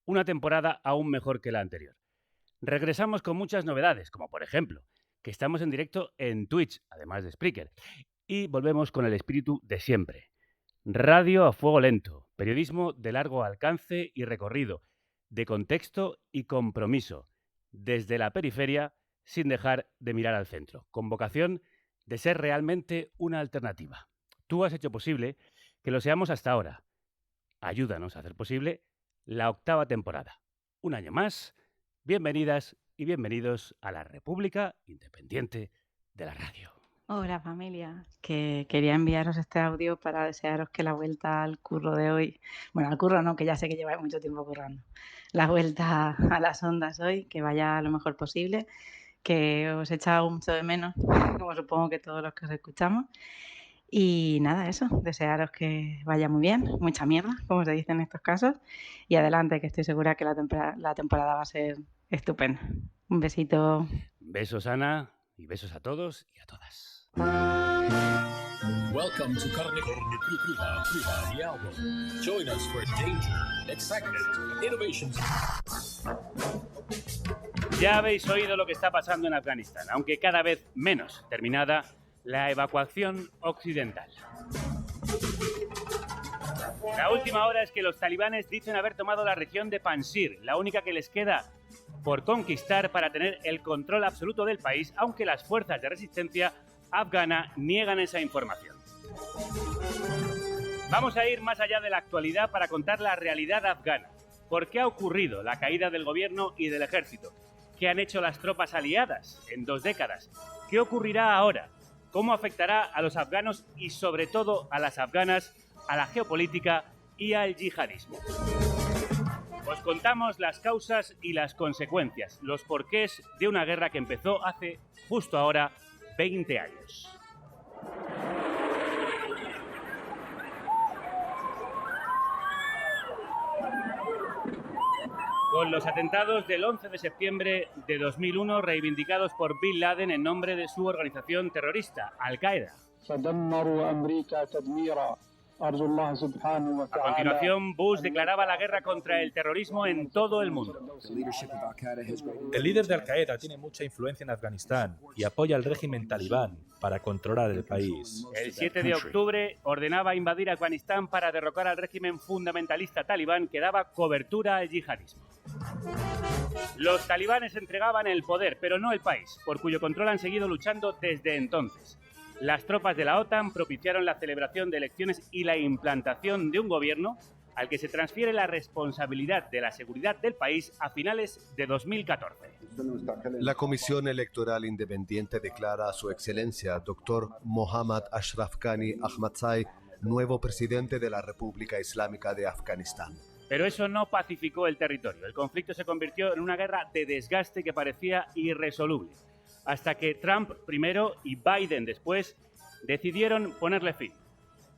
una temporada aún mejor que la anterior. Regresamos con muchas novedades, como por ejemplo, que estamos en directo en Twitch, además de Spreaker, y volvemos con el espíritu de siempre. Radio a fuego lento, periodismo de largo alcance y recorrido, de contexto y compromiso, desde la periferia sin dejar de mirar al centro, con vocación de ser realmente una alternativa. Tú has hecho posible que lo seamos hasta ahora. Ayúdanos a hacer posible la 8ª temporada. Un año más, bienvenidas y bienvenidos a la República Independiente de la Radio. Hola familia, que quería enviaros este audio para desearos que la vuelta al curro de hoy, bueno, al curro no, que ya sé que lleváis mucho tiempo currando, la vuelta a las ondas hoy, que vaya lo mejor posible, que os he echado mucho de menos, como supongo que todos los que os escuchamos, y nada, eso, desearos que vaya muy bien, mucha mierda, como se dice en estos casos, y adelante, que estoy segura que la temporada va a ser estupenda. Un besito. Besos, Ana, y besos a todos y a todas. Welcome to Carne Cruda, the album. Join us for danger, excitement, innovations. Ya habéis oído lo que está pasando en Afganistán, aunque cada vez menos terminada la evacuación occidental. La última hora es que los talibanes dicen haber tomado la región de Panjshir, la única que les queda por conquistar para tener el control absoluto del país, aunque las fuerzas de resistencia afgana niegan esa información. Vamos a ir más allá de la actualidad para contar la realidad afgana. ¿Por qué ha ocurrido la caída del gobierno y del ejército? ¿Qué han hecho las tropas aliadas en 2 décadas? ¿Qué ocurrirá ahora? ¿Cómo afectará a los afganos y sobre todo a las afganas, a la geopolítica y al yihadismo? Os contamos las causas y las consecuencias, los porqués de una guerra que empezó hace justo ahora 20 años. Con los atentados del 11 de septiembre de 2001 reivindicados por Bin Laden en nombre de su organización terrorista, Al-Qaeda. A continuación, Bush declaraba la guerra contra el terrorismo en todo el mundo. El líder de Al-Qaeda tiene mucha influencia en Afganistán y apoya al régimen talibán para controlar el país. El 7 de octubre ordenaba invadir Afganistán para derrocar al régimen fundamentalista talibán que daba cobertura al yihadismo. Los talibanes entregaban el poder, pero no el país, por cuyo control han seguido luchando desde entonces. Las tropas de la OTAN propiciaron la celebración de elecciones y la implantación de un gobierno al que se transfiere la responsabilidad de la seguridad del país a finales de 2014. La Comisión Electoral Independiente declara a Su Excelencia Dr. Mohammad Ashraf Ghani Ahmadzai nuevo presidente de la República Islámica de Afganistán. Pero eso no pacificó el territorio. El conflicto se convirtió en una guerra de desgaste que parecía irresoluble, hasta que Trump primero y Biden después decidieron ponerle fin.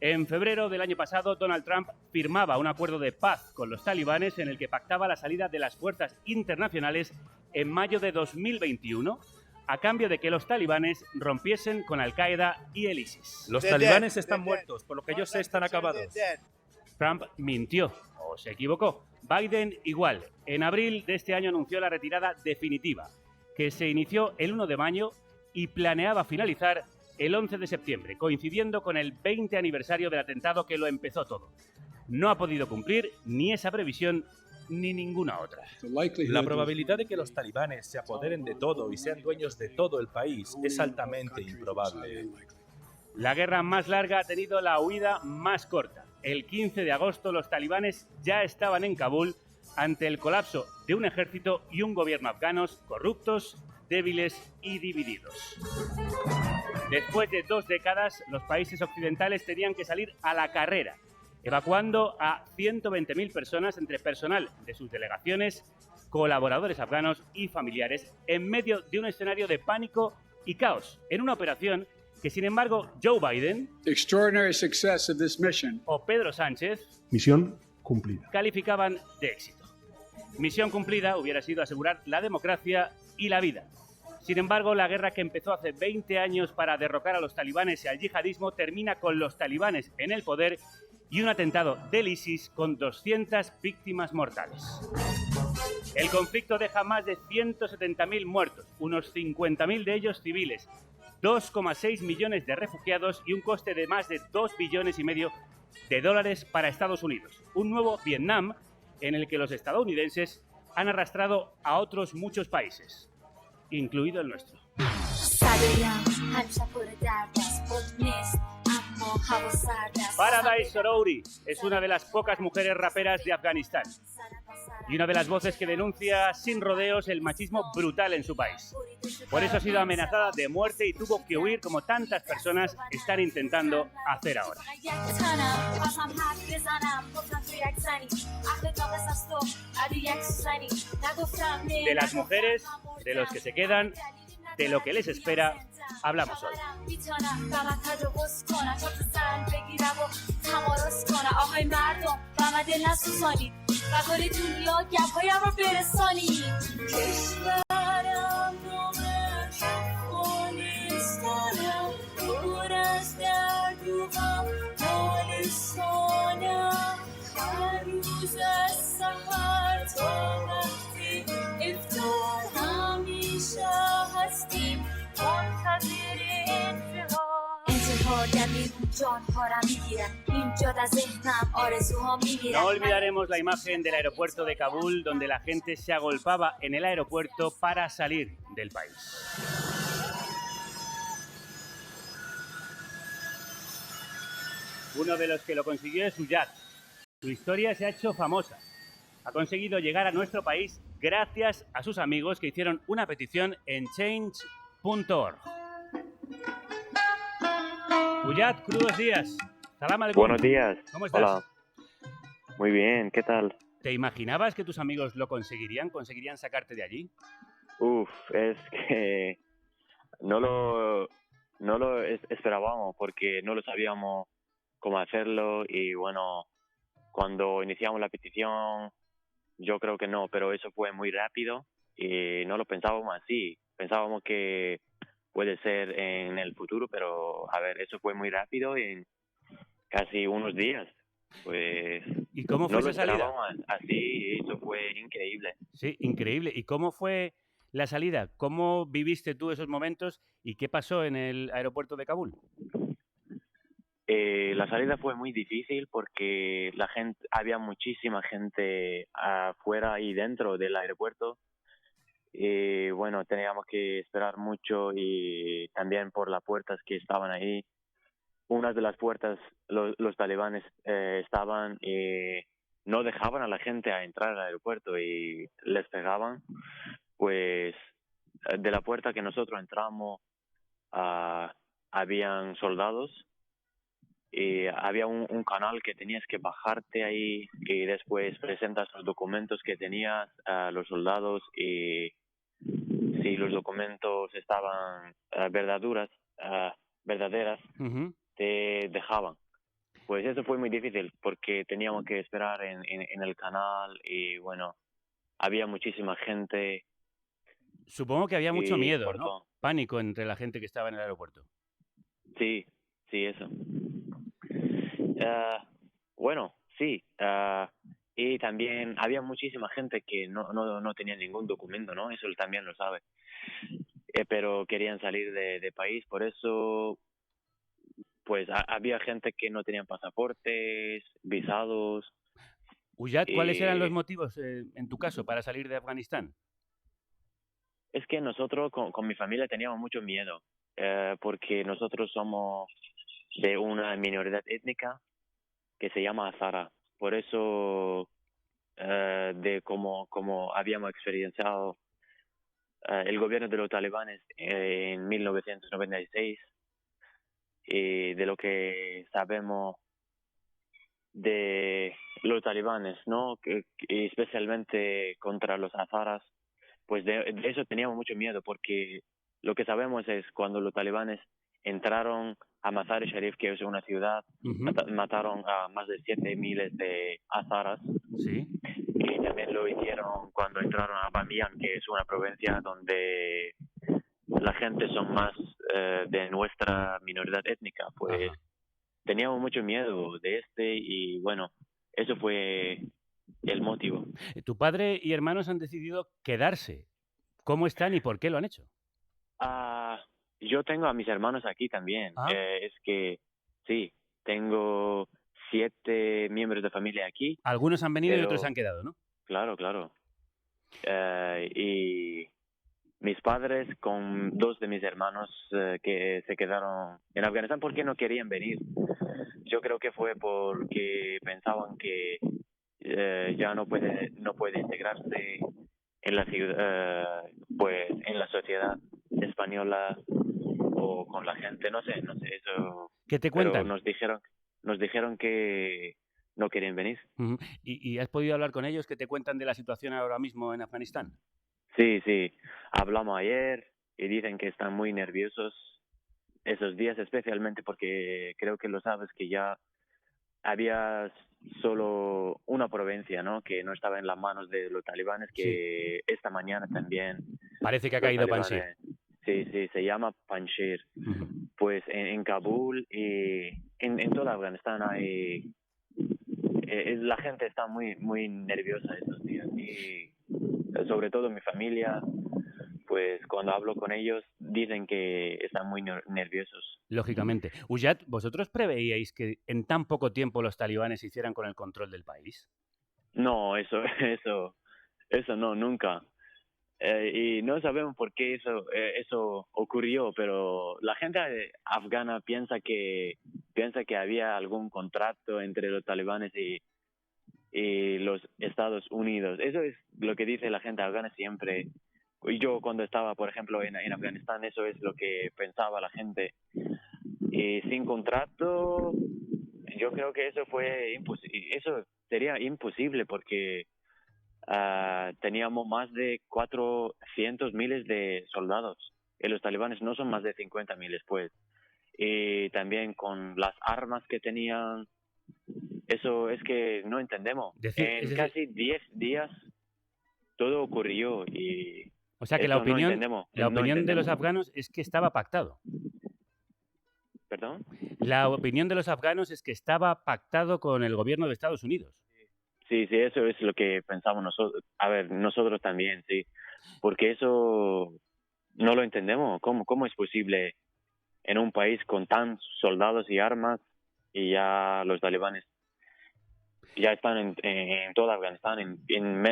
En febrero del año pasado, Donald Trump firmaba un acuerdo de paz con los talibanes en el que pactaba la salida de las fuerzas internacionales en mayo de 2021, a cambio de que los talibanes rompiesen con Al-Qaeda y el ISIS. Los talibanes están muertos, por lo que yo sé están acabados. Trump mintió o se equivocó. Biden igual. En abril de este año anunció la retirada definitiva, que se inició el 1 de mayo y planeaba finalizar el 11 de septiembre, coincidiendo con el 20 aniversario del atentado que lo empezó todo. No ha podido cumplir ni esa previsión ni ninguna otra. La probabilidad de que los talibanes se apoderen de todo y sean dueños de todo el país es altamente improbable. La guerra más larga ha tenido la huida más corta. El 15 de agosto los talibanes ya estaban en Kabul ante el colapso de un ejército y un gobierno afganos corruptos, débiles y divididos. Después de 2 décadas, los países occidentales tenían que salir a la carrera, evacuando a 120.000 personas entre personal de sus delegaciones, colaboradores afganos y familiares, en medio de un escenario de pánico y caos, en una operación que, sin embargo, Joe Biden o Pedro Sánchez, misión cumplida, calificaban de éxito. Misión cumplida hubiera sido asegurar la democracia y la vida. Sin embargo, la guerra que empezó hace 20 años para derrocar a los talibanes y al yihadismo termina con los talibanes en el poder y un atentado del ISIS con 200 víctimas mortales. El conflicto deja más de 170.000 muertos, unos 50.000 de ellos civiles, 2,6 millones de refugiados y un coste de más de 2,5 billones de dólares para Estados Unidos. Un nuevo Vietnam en el que los estadounidenses han arrastrado a otros muchos países, incluido el nuestro. Paradise Sorouri es una de las pocas mujeres raperas de Afganistán y una de las voces que denuncia sin rodeos el machismo brutal en su país. Por eso ha sido amenazada de muerte y tuvo que huir, como tantas personas están intentando hacer ahora. De las mujeres, de los que se quedan, de lo que les espera, hablamos hoy. No olvidaremos la imagen del aeropuerto de Kabul, donde la gente se agolpaba en el aeropuerto para salir del país. Uno de los que lo consiguió es Uyad. Su historia se ha hecho famosa. Ha conseguido llegar a nuestro país gracias a sus amigos que hicieron una petición en change.org. Uyad, crudos días. Salam aleikum. Buenos días. ¿Cómo estás? Hola. Muy bien, ¿qué tal? ¿Te imaginabas que tus amigos lo conseguirían? ¿Conseguirían sacarte de allí? Es que no lo esperábamos porque no lo sabíamos cómo hacerlo y bueno, cuando iniciamos la petición yo creo que no, pero eso fue muy rápido y no lo pensábamos así. Pensábamos que puede ser en el futuro, pero a ver, eso fue muy rápido en casi unos días. Pues ¿y cómo fue no esa lo salida? esperábamos así, eso fue increíble. Sí, increíble. ¿Y cómo fue la salida? ¿Cómo viviste tú esos momentos y qué pasó en el aeropuerto de Kabul? La salida fue muy difícil porque había muchísima gente afuera y dentro del aeropuerto. Y bueno, teníamos que esperar mucho y también por las puertas que estaban ahí. Una de las puertas, los talibanes estaban y no dejaban a la gente a entrar al aeropuerto y les pegaban. Pues de la puerta que nosotros entramos habían soldados y había un canal que tenías que bajarte ahí y después presentas los documentos que tenías a los soldados y si los documentos estaban verdaderas, Uh-huh. te dejaban. Pues eso fue muy difícil porque teníamos que esperar en el canal y bueno, había muchísima gente. Supongo que había mucho y miedo, por ¿no? todo. Pánico entre la gente que estaba en el aeropuerto. Sí, eso. Bueno, sí. Y también había muchísima gente que no tenía ningún documento, ¿no? Eso también lo sabe. Pero querían salir de país, por eso pues había gente que no tenían pasaportes, visados. Uyad, ¿cuáles eran los motivos, en tu caso, para salir de Afganistán? Es que nosotros con mi familia teníamos mucho miedo, porque nosotros somos de una minoría étnica que se llama Hazara. Por eso, de como habíamos experienciado el gobierno de los talibanes en 1996 y de lo que sabemos de los talibanes, ¿no? Que especialmente contra los hazaras, pues de eso teníamos mucho miedo porque lo que sabemos es cuando los talibanes entraron a Mazar-e-Sharif, que es una ciudad, Uh-huh. mataron a más de 7.000 de hazaras. Sí. Y también lo hicieron cuando entraron a Bamiyan, que es una provincia donde la gente son más de nuestra minoría étnica. Pues Ajá. teníamos mucho miedo de y bueno, eso fue el motivo. Tu padre y hermanos han decidido quedarse. ¿Cómo están y por qué lo han hecho? Yo tengo a mis hermanos aquí también. Ah. Es que sí, tengo 7 miembros de familia aquí. Algunos han venido y Pero- otros han quedado, ¿no? Claro. Y mis padres con 2 de mis hermanos que se quedaron en Afganistán porque no querían venir. Yo creo que fue porque pensaban que ya no puede integrarse en la ciudad, pues en la sociedad española o con la gente, no sé eso. ¿Qué te Pero cuentan? nos dijeron que no querían venir. Ujú. ¿Y has podido hablar con ellos? ¿Qué te cuentan de la situación ahora mismo en Afganistán? Sí, hablamos ayer y dicen que están muy nerviosos esos días, especialmente porque creo que lo sabes que ya había solo una provincia, ¿no? Que no estaba en las manos de los talibanes, que esta mañana también Parece que ha los caído Panjshir. talibanes. Sí, se llama Panjshir. Ujú. Pues en Kabul y en toda Afganistán hay la gente está muy nerviosa estos días y sobre todo mi familia, pues cuando hablo con ellos dicen que están muy nerviosos. Lógicamente. Ujat, ¿vosotros preveíais que en tan poco tiempo los talibanes se hicieran con el control del país? No, eso no, nunca. Y no sabemos por qué eso ocurrió, pero la gente afgana piensa que había algún contrato entre los talibanes y los Estados Unidos. Eso es lo que dice la gente afgana siempre. Y yo cuando estaba, por ejemplo, en Afganistán, eso es lo que pensaba la gente. Y sin contrato, yo creo que eso eso sería imposible porque teníamos más de 400.000 de soldados y los talibanes no son más de 50.000 pues. Y también con las armas que tenían, eso es que no entendemos. En casi 10 días todo ocurrió y o sea que eso la opinión no de los entendemos. afganos es que estaba pactado. ¿Perdón? La opinión de los afganos es que estaba pactado con el gobierno de Estados Unidos. Sí, eso es lo que pensamos nosotros. A ver, nosotros también, sí. Porque eso no lo entendemos. ¿Cómo es posible en un país con tantos soldados y armas y ya los talibanes ya están en toda Afganistán en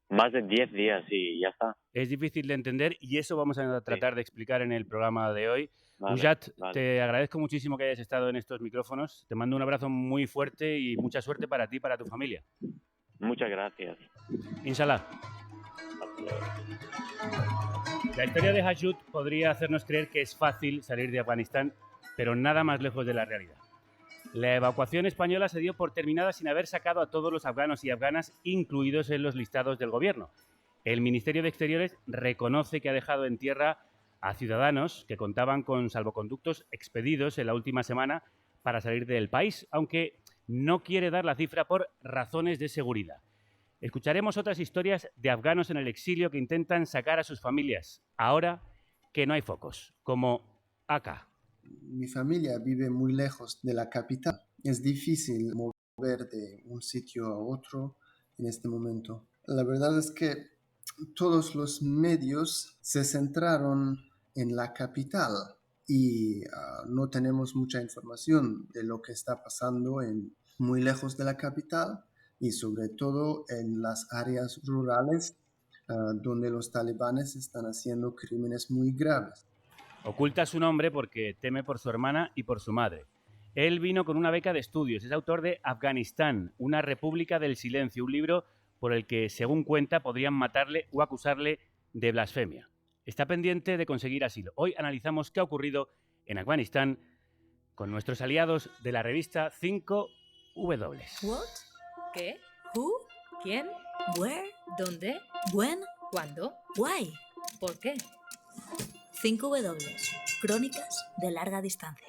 más de 10 días y ya está? Es difícil de entender y eso vamos a tratar de explicar en el programa de hoy. Vale, Ujat, vale. te agradezco muchísimo que hayas estado en estos micrófonos. Te mando un abrazo muy fuerte y mucha suerte para ti y para tu familia. Muchas gracias. Inshallah. La historia de Hajjud podría hacernos creer que es fácil salir de Afganistán, pero nada más lejos de la realidad. La evacuación española se dio por terminada sin haber sacado a todos los afganos y afganas incluidos en los listados del gobierno. El Ministerio de Exteriores reconoce que ha dejado en tierra a ciudadanos que contaban con salvoconductos expedidos en la última semana para salir del país, aunque no quiere dar la cifra por razones de seguridad. Escucharemos otras historias de afganos en el exilio que intentan sacar a sus familias, ahora que no hay focos, como acá. Mi familia vive muy lejos de la capital. Es difícil mover de un sitio a otro en este momento. La verdad es que todos los medios se centraron en la capital y no tenemos mucha información de lo que está pasando muy lejos de la capital y sobre todo en las áreas rurales donde los talibanes están haciendo crímenes muy graves. Oculta su nombre porque teme por su hermana y por su madre. Él vino con una beca de estudios. Es autor de Afganistán, una república del silencio, un libro por el que, según cuenta, podrían matarle o acusarle de blasfemia. Está pendiente de conseguir asilo. Hoy analizamos qué ha ocurrido en Afganistán con nuestros aliados de la revista 5W. What? ¿Qué? Who? ¿Quién? Where? ¿Dónde? When? ¿Cuándo? Why? ¿Por qué? 5W. Crónicas de larga distancia.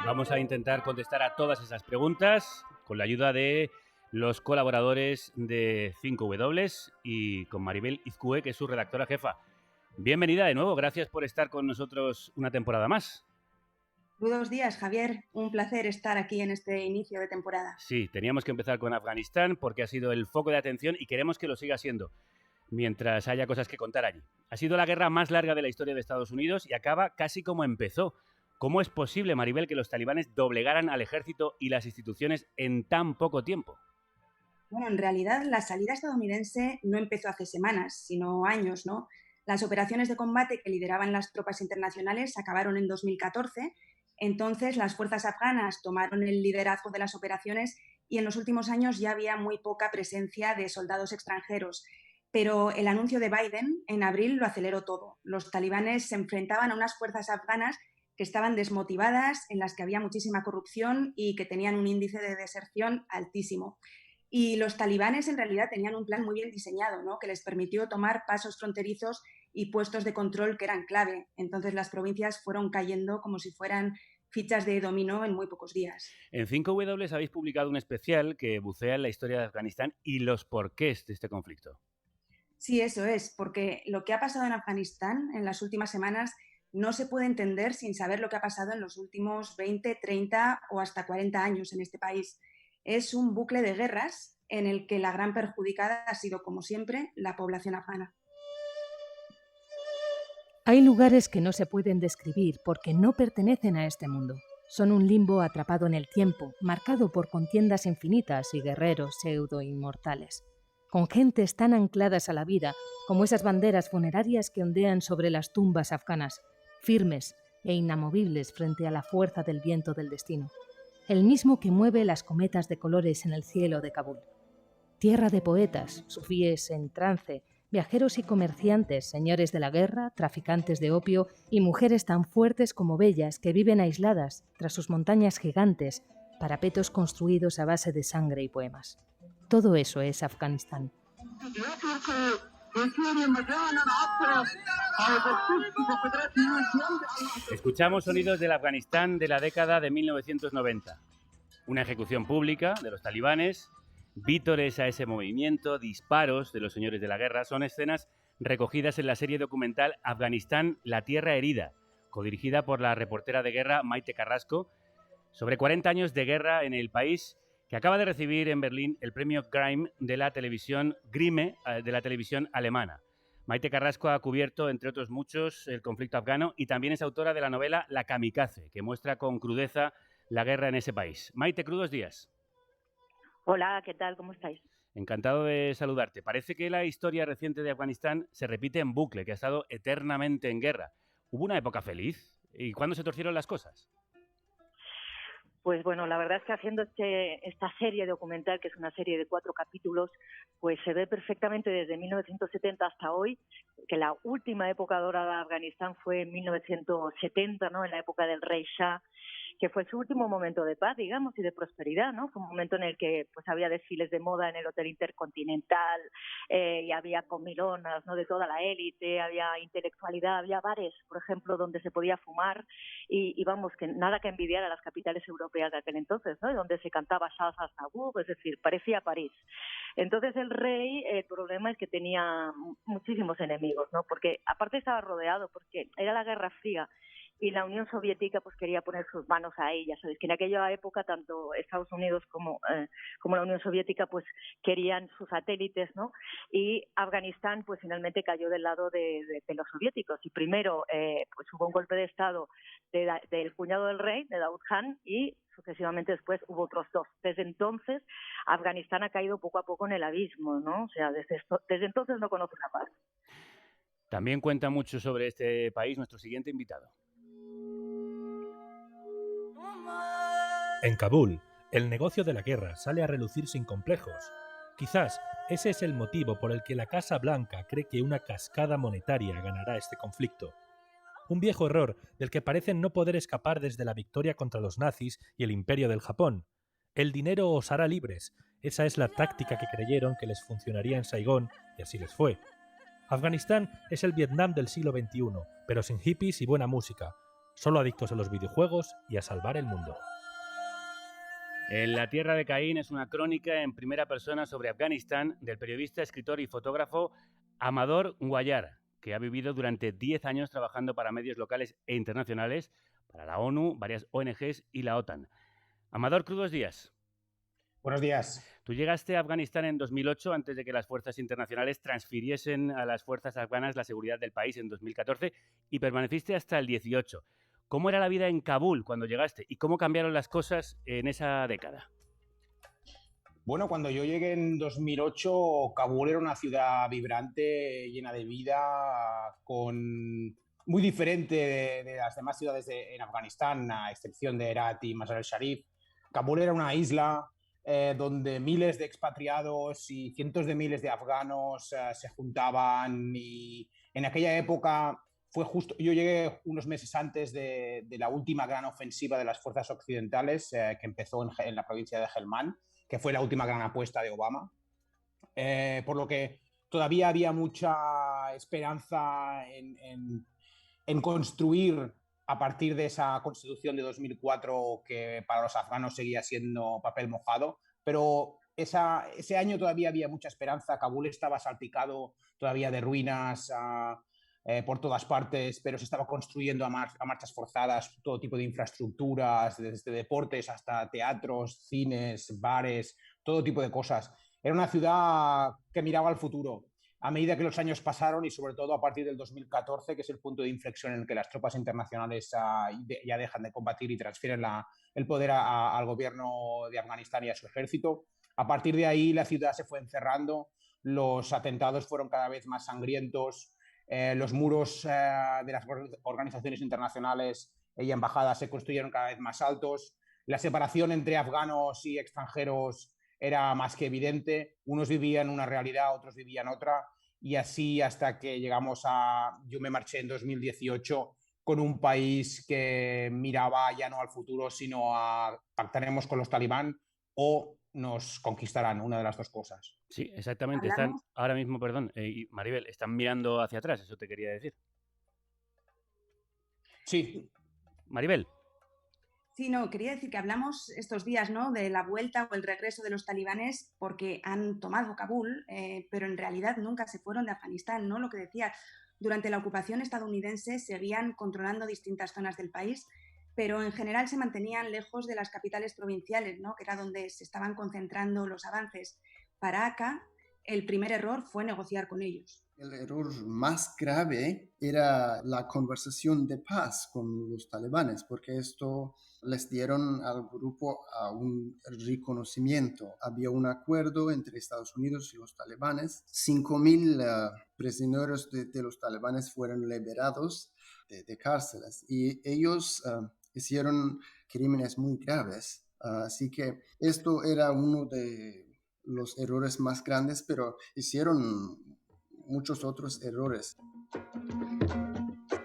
Vamos a intentar contestar a todas esas preguntas con la ayuda de los colaboradores de 5W y con Maribel Izcue, que es su redactora jefa. Bienvenida de nuevo, gracias por estar con nosotros una temporada más. Buenos días, Javier. Un placer estar aquí en este inicio de temporada. Sí, teníamos que empezar con Afganistán porque ha sido el foco de atención y queremos que lo siga siendo mientras haya cosas que contar allí. Ha sido la guerra más larga de la historia de Estados Unidos y acaba casi como empezó. ¿Cómo es posible, Maribel, que los talibanes doblegaran al ejército y las instituciones en tan poco tiempo? Bueno, en realidad la salida estadounidense no empezó hace semanas, sino años, ¿no? Las operaciones de combate que lideraban las tropas internacionales acabaron en 2014. Entonces, las fuerzas afganas tomaron el liderazgo de las operaciones y en los últimos años ya había muy poca presencia de soldados extranjeros. Pero el anuncio de Biden en abril lo aceleró todo. Los talibanes se enfrentaban a unas fuerzas afganas que estaban desmotivadas, en las que había muchísima corrupción y que tenían un índice de deserción altísimo. Y los talibanes en realidad tenían un plan muy bien diseñado, ¿no? Que les permitió tomar pasos fronterizos y puestos de control que eran clave. Entonces las provincias fueron cayendo como si fueran fichas de dominó en muy pocos días. En 5W habéis publicado un especial que bucea en la historia de Afganistán y los porqués de este conflicto. Sí, eso es, porque lo que ha pasado en Afganistán en las últimas semanas no se puede entender sin saber lo que ha pasado en los últimos 20, 30 o hasta 40 años en este país. Es un bucle de guerras en el que la gran perjudicada ha sido, como siempre, la población afgana. Hay lugares que no se pueden describir porque no pertenecen a este mundo. Son un limbo atrapado en el tiempo, marcado por contiendas infinitas y guerreros pseudo-inmortales, con gentes tan ancladas a la vida como esas banderas funerarias que ondean sobre las tumbas afganas, firmes e inamovibles frente a la fuerza del viento del destino, el mismo que mueve las cometas de colores en el cielo de Kabul. Tierra de poetas, sufíes en trance, viajeros y comerciantes, señores de la guerra, traficantes de opio y mujeres tan fuertes como bellas que viven aisladas tras sus montañas gigantes, parapetos construidos a base de sangre y poemas. Todo eso es Afganistán. Escuchamos sonidos del Afganistán de la década de 1990. Una ejecución pública de los talibanes, vítores a ese movimiento, disparos de los señores de la guerra, son escenas recogidas en la serie documental Afganistán, la tierra herida, codirigida por la reportera de guerra Maite Carrasco, sobre 40 años de guerra en el país, que acaba de recibir en Berlín el premio Grimme de la televisión alemana. Maite Carrasco ha cubierto, entre otros muchos, el conflicto afgano y también es autora de la novela La Kamikaze, que muestra con crudeza la guerra en ese país. Maite, crudos días. Hola, ¿qué tal? ¿Cómo estáis? Encantado de saludarte. Parece que la historia reciente de Afganistán se repite en bucle, que ha estado eternamente en guerra. ¿Hubo una época feliz? ¿Y cuándo se torcieron las cosas? Pues bueno, la verdad es que haciendo esta serie documental, que es una serie de 4 capítulos, pues se ve perfectamente desde 1970 hasta hoy, que la última época dorada de Afganistán fue en 1970, ¿no? En la época del rey Shah, que fue su último momento de paz, digamos, y de prosperidad, ¿no? Fue un momento en el que pues había desfiles de moda en el Hotel Intercontinental, y había comilonas, ¿no? De toda la élite, había intelectualidad, había bares, por ejemplo, donde se podía fumar, y vamos, que nada que envidiar a las capitales europeas de aquel entonces, ¿no? Donde se cantaba salsa Aznavour, es decir, parecía París. Entonces el rey, el problema es que tenía muchísimos enemigos, ¿no? Porque aparte estaba rodeado, porque era la Guerra Fría, y la Unión Soviética pues quería poner sus manos a ella. Sabes que en aquella época tanto Estados Unidos como la Unión Soviética pues querían sus satélites, ¿no? Y Afganistán pues finalmente cayó del lado de los soviéticos. Y primero pues hubo un golpe de estado del cuñado del rey, de Daud Khan, y sucesivamente después hubo otros 2. Desde entonces Afganistán ha caído poco a poco en el abismo, ¿no? O sea, desde entonces no conoce la paz. También cuenta mucho sobre este país nuestro siguiente invitado. En Kabul, el negocio de la guerra sale a relucir sin complejos. Quizás ese es el motivo por el que la Casa Blanca cree que una cascada monetaria ganará este conflicto. Un viejo error del que parecen no poder escapar desde la victoria contra los nazis y el imperio del Japón. El dinero os hará libres. Esa es la táctica que creyeron que les funcionaría en Saigón, y así les fue. Afganistán es el Vietnam del siglo XXI, pero sin hippies y buena música, solo adictos a los videojuegos y a salvar el mundo. En La tierra de Caín es una crónica en primera persona sobre Afganistán del periodista, escritor y fotógrafo Amador Guayar, que ha vivido durante 10 años trabajando para medios locales e internacionales para la ONU, varias ONGs y la OTAN. Amador, crudos días. Buenos días. Tú llegaste a Afganistán en 2008, antes de que las fuerzas internacionales transfiriesen a las fuerzas afganas la seguridad del país en 2014, y permaneciste hasta el 18. ¿Cómo era la vida en Kabul cuando llegaste y cómo cambiaron las cosas en esa década? Bueno, cuando yo llegué en 2008, Kabul era una ciudad vibrante, llena de vida, muy diferente de las demás ciudades en Afganistán, a excepción de Herat y Mazar-e Sharif. Kabul era una isla donde miles de expatriados y cientos de miles de afganos se juntaban, y en aquella época fue justo, yo llegué unos meses antes de la última gran ofensiva de las fuerzas occidentales que empezó en la provincia de Helmand, que fue la última gran apuesta de Obama, por lo que todavía había mucha esperanza en construir a partir de esa constitución de 2004 que para los afganos seguía siendo papel mojado, pero ese año todavía había mucha esperanza. Kabul estaba salpicado todavía de ruinas por todas partes, pero se estaba construyendo a marchas forzadas todo tipo de infraestructuras, desde deportes hasta teatros, cines, bares, todo tipo de cosas. Era una ciudad que miraba al futuro. A medida que los años pasaron, y sobre todo a partir del 2014, que es el punto de inflexión en el que las tropas internacionales ya dejan de combatir y transfieren el poder al gobierno de Afganistán y a su ejército, a partir de ahí la ciudad se fue encerrando, los atentados fueron cada vez más sangrientos, los muros de las organizaciones internacionales y embajadas se construyeron cada vez más altos, la separación entre afganos y extranjeros era más que evidente. Unos vivían una realidad, otros vivían otra, y así hasta que llegamos yo me marché en 2018 con un país que miraba ya no al futuro, sino a pactaremos con los talibán o nos conquistarán, una de las dos cosas. Sí, exactamente. Están ahora mismo, perdón, Maribel, están mirando hacia atrás, eso te quería decir. Sí. Maribel. Sí, no, quería decir que hablamos estos días, ¿no?, de la vuelta o el regreso de los talibanes porque han tomado Kabul, pero en realidad nunca se fueron de Afganistán, ¿no? Lo que decía, durante la ocupación estadounidense seguían controlando distintas zonas del país, pero en general se mantenían lejos de las capitales provinciales, ¿no?, que era donde se estaban concentrando los avances. Para ACA, el primer error fue negociar con ellos. El error más grave era la conversación de paz con los talibanes, porque esto les dieron al grupo un reconocimiento. Había un acuerdo entre Estados Unidos y los talibanes. 5,000 prisioneros de los talibanes fueron liberados de cárceles y ellos hicieron crímenes muy graves. Así que esto era uno de los errores más grandes, pero hicieron muchos otros errores.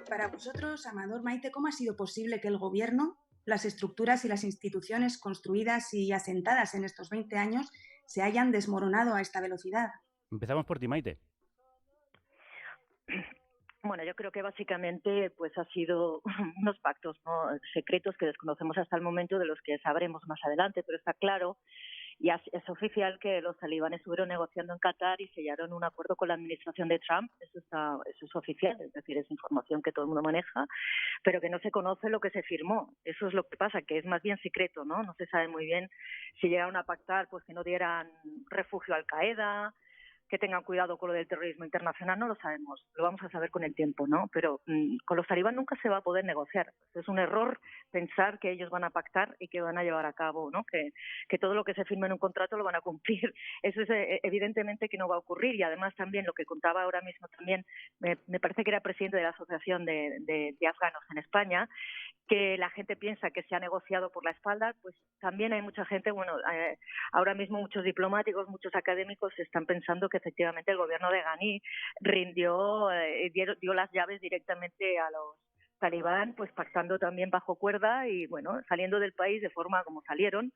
Para vosotros, Amador, Maite, ¿cómo ha sido posible que el gobierno, las estructuras y las instituciones construidas y asentadas en estos 20 años se hayan desmoronado a esta velocidad? Empezamos por ti, Maite. Bueno, yo creo que básicamente pues ha sido unos pactos, ¿no?, secretos que desconocemos hasta el momento, de los que sabremos más adelante, pero está claro y es oficial que los talibanes estuvieron negociando en Qatar y sellaron un acuerdo con la administración de Trump. Eso es oficial, es decir, es información que todo el mundo maneja, pero que no se conoce lo que se firmó. Eso es lo que pasa, que es más bien secreto, ¿no? No se sabe muy bien si llegaron a pactar pues que no dieran refugio a Al-Qaeda, que tengan cuidado con lo del terrorismo internacional, no lo sabemos, lo vamos a saber con el tiempo, ¿no? Pero con los talibán nunca se va a poder negociar. Es un error pensar que ellos van a pactar y que van a llevar a cabo, ¿no?, que todo lo que se firme en un contrato lo van a cumplir. Eso es evidentemente que no va a ocurrir, y además también lo que contaba ahora mismo también, me parece que era presidente de la Asociación de Afganos en España, que la gente piensa que se ha negociado por la espalda, pues también hay mucha gente, ahora mismo muchos diplomáticos, muchos académicos están pensando que efectivamente el gobierno de Ghani dio las llaves directamente a los talibán, pues pactando también bajo cuerda y saliendo del país de forma como salieron,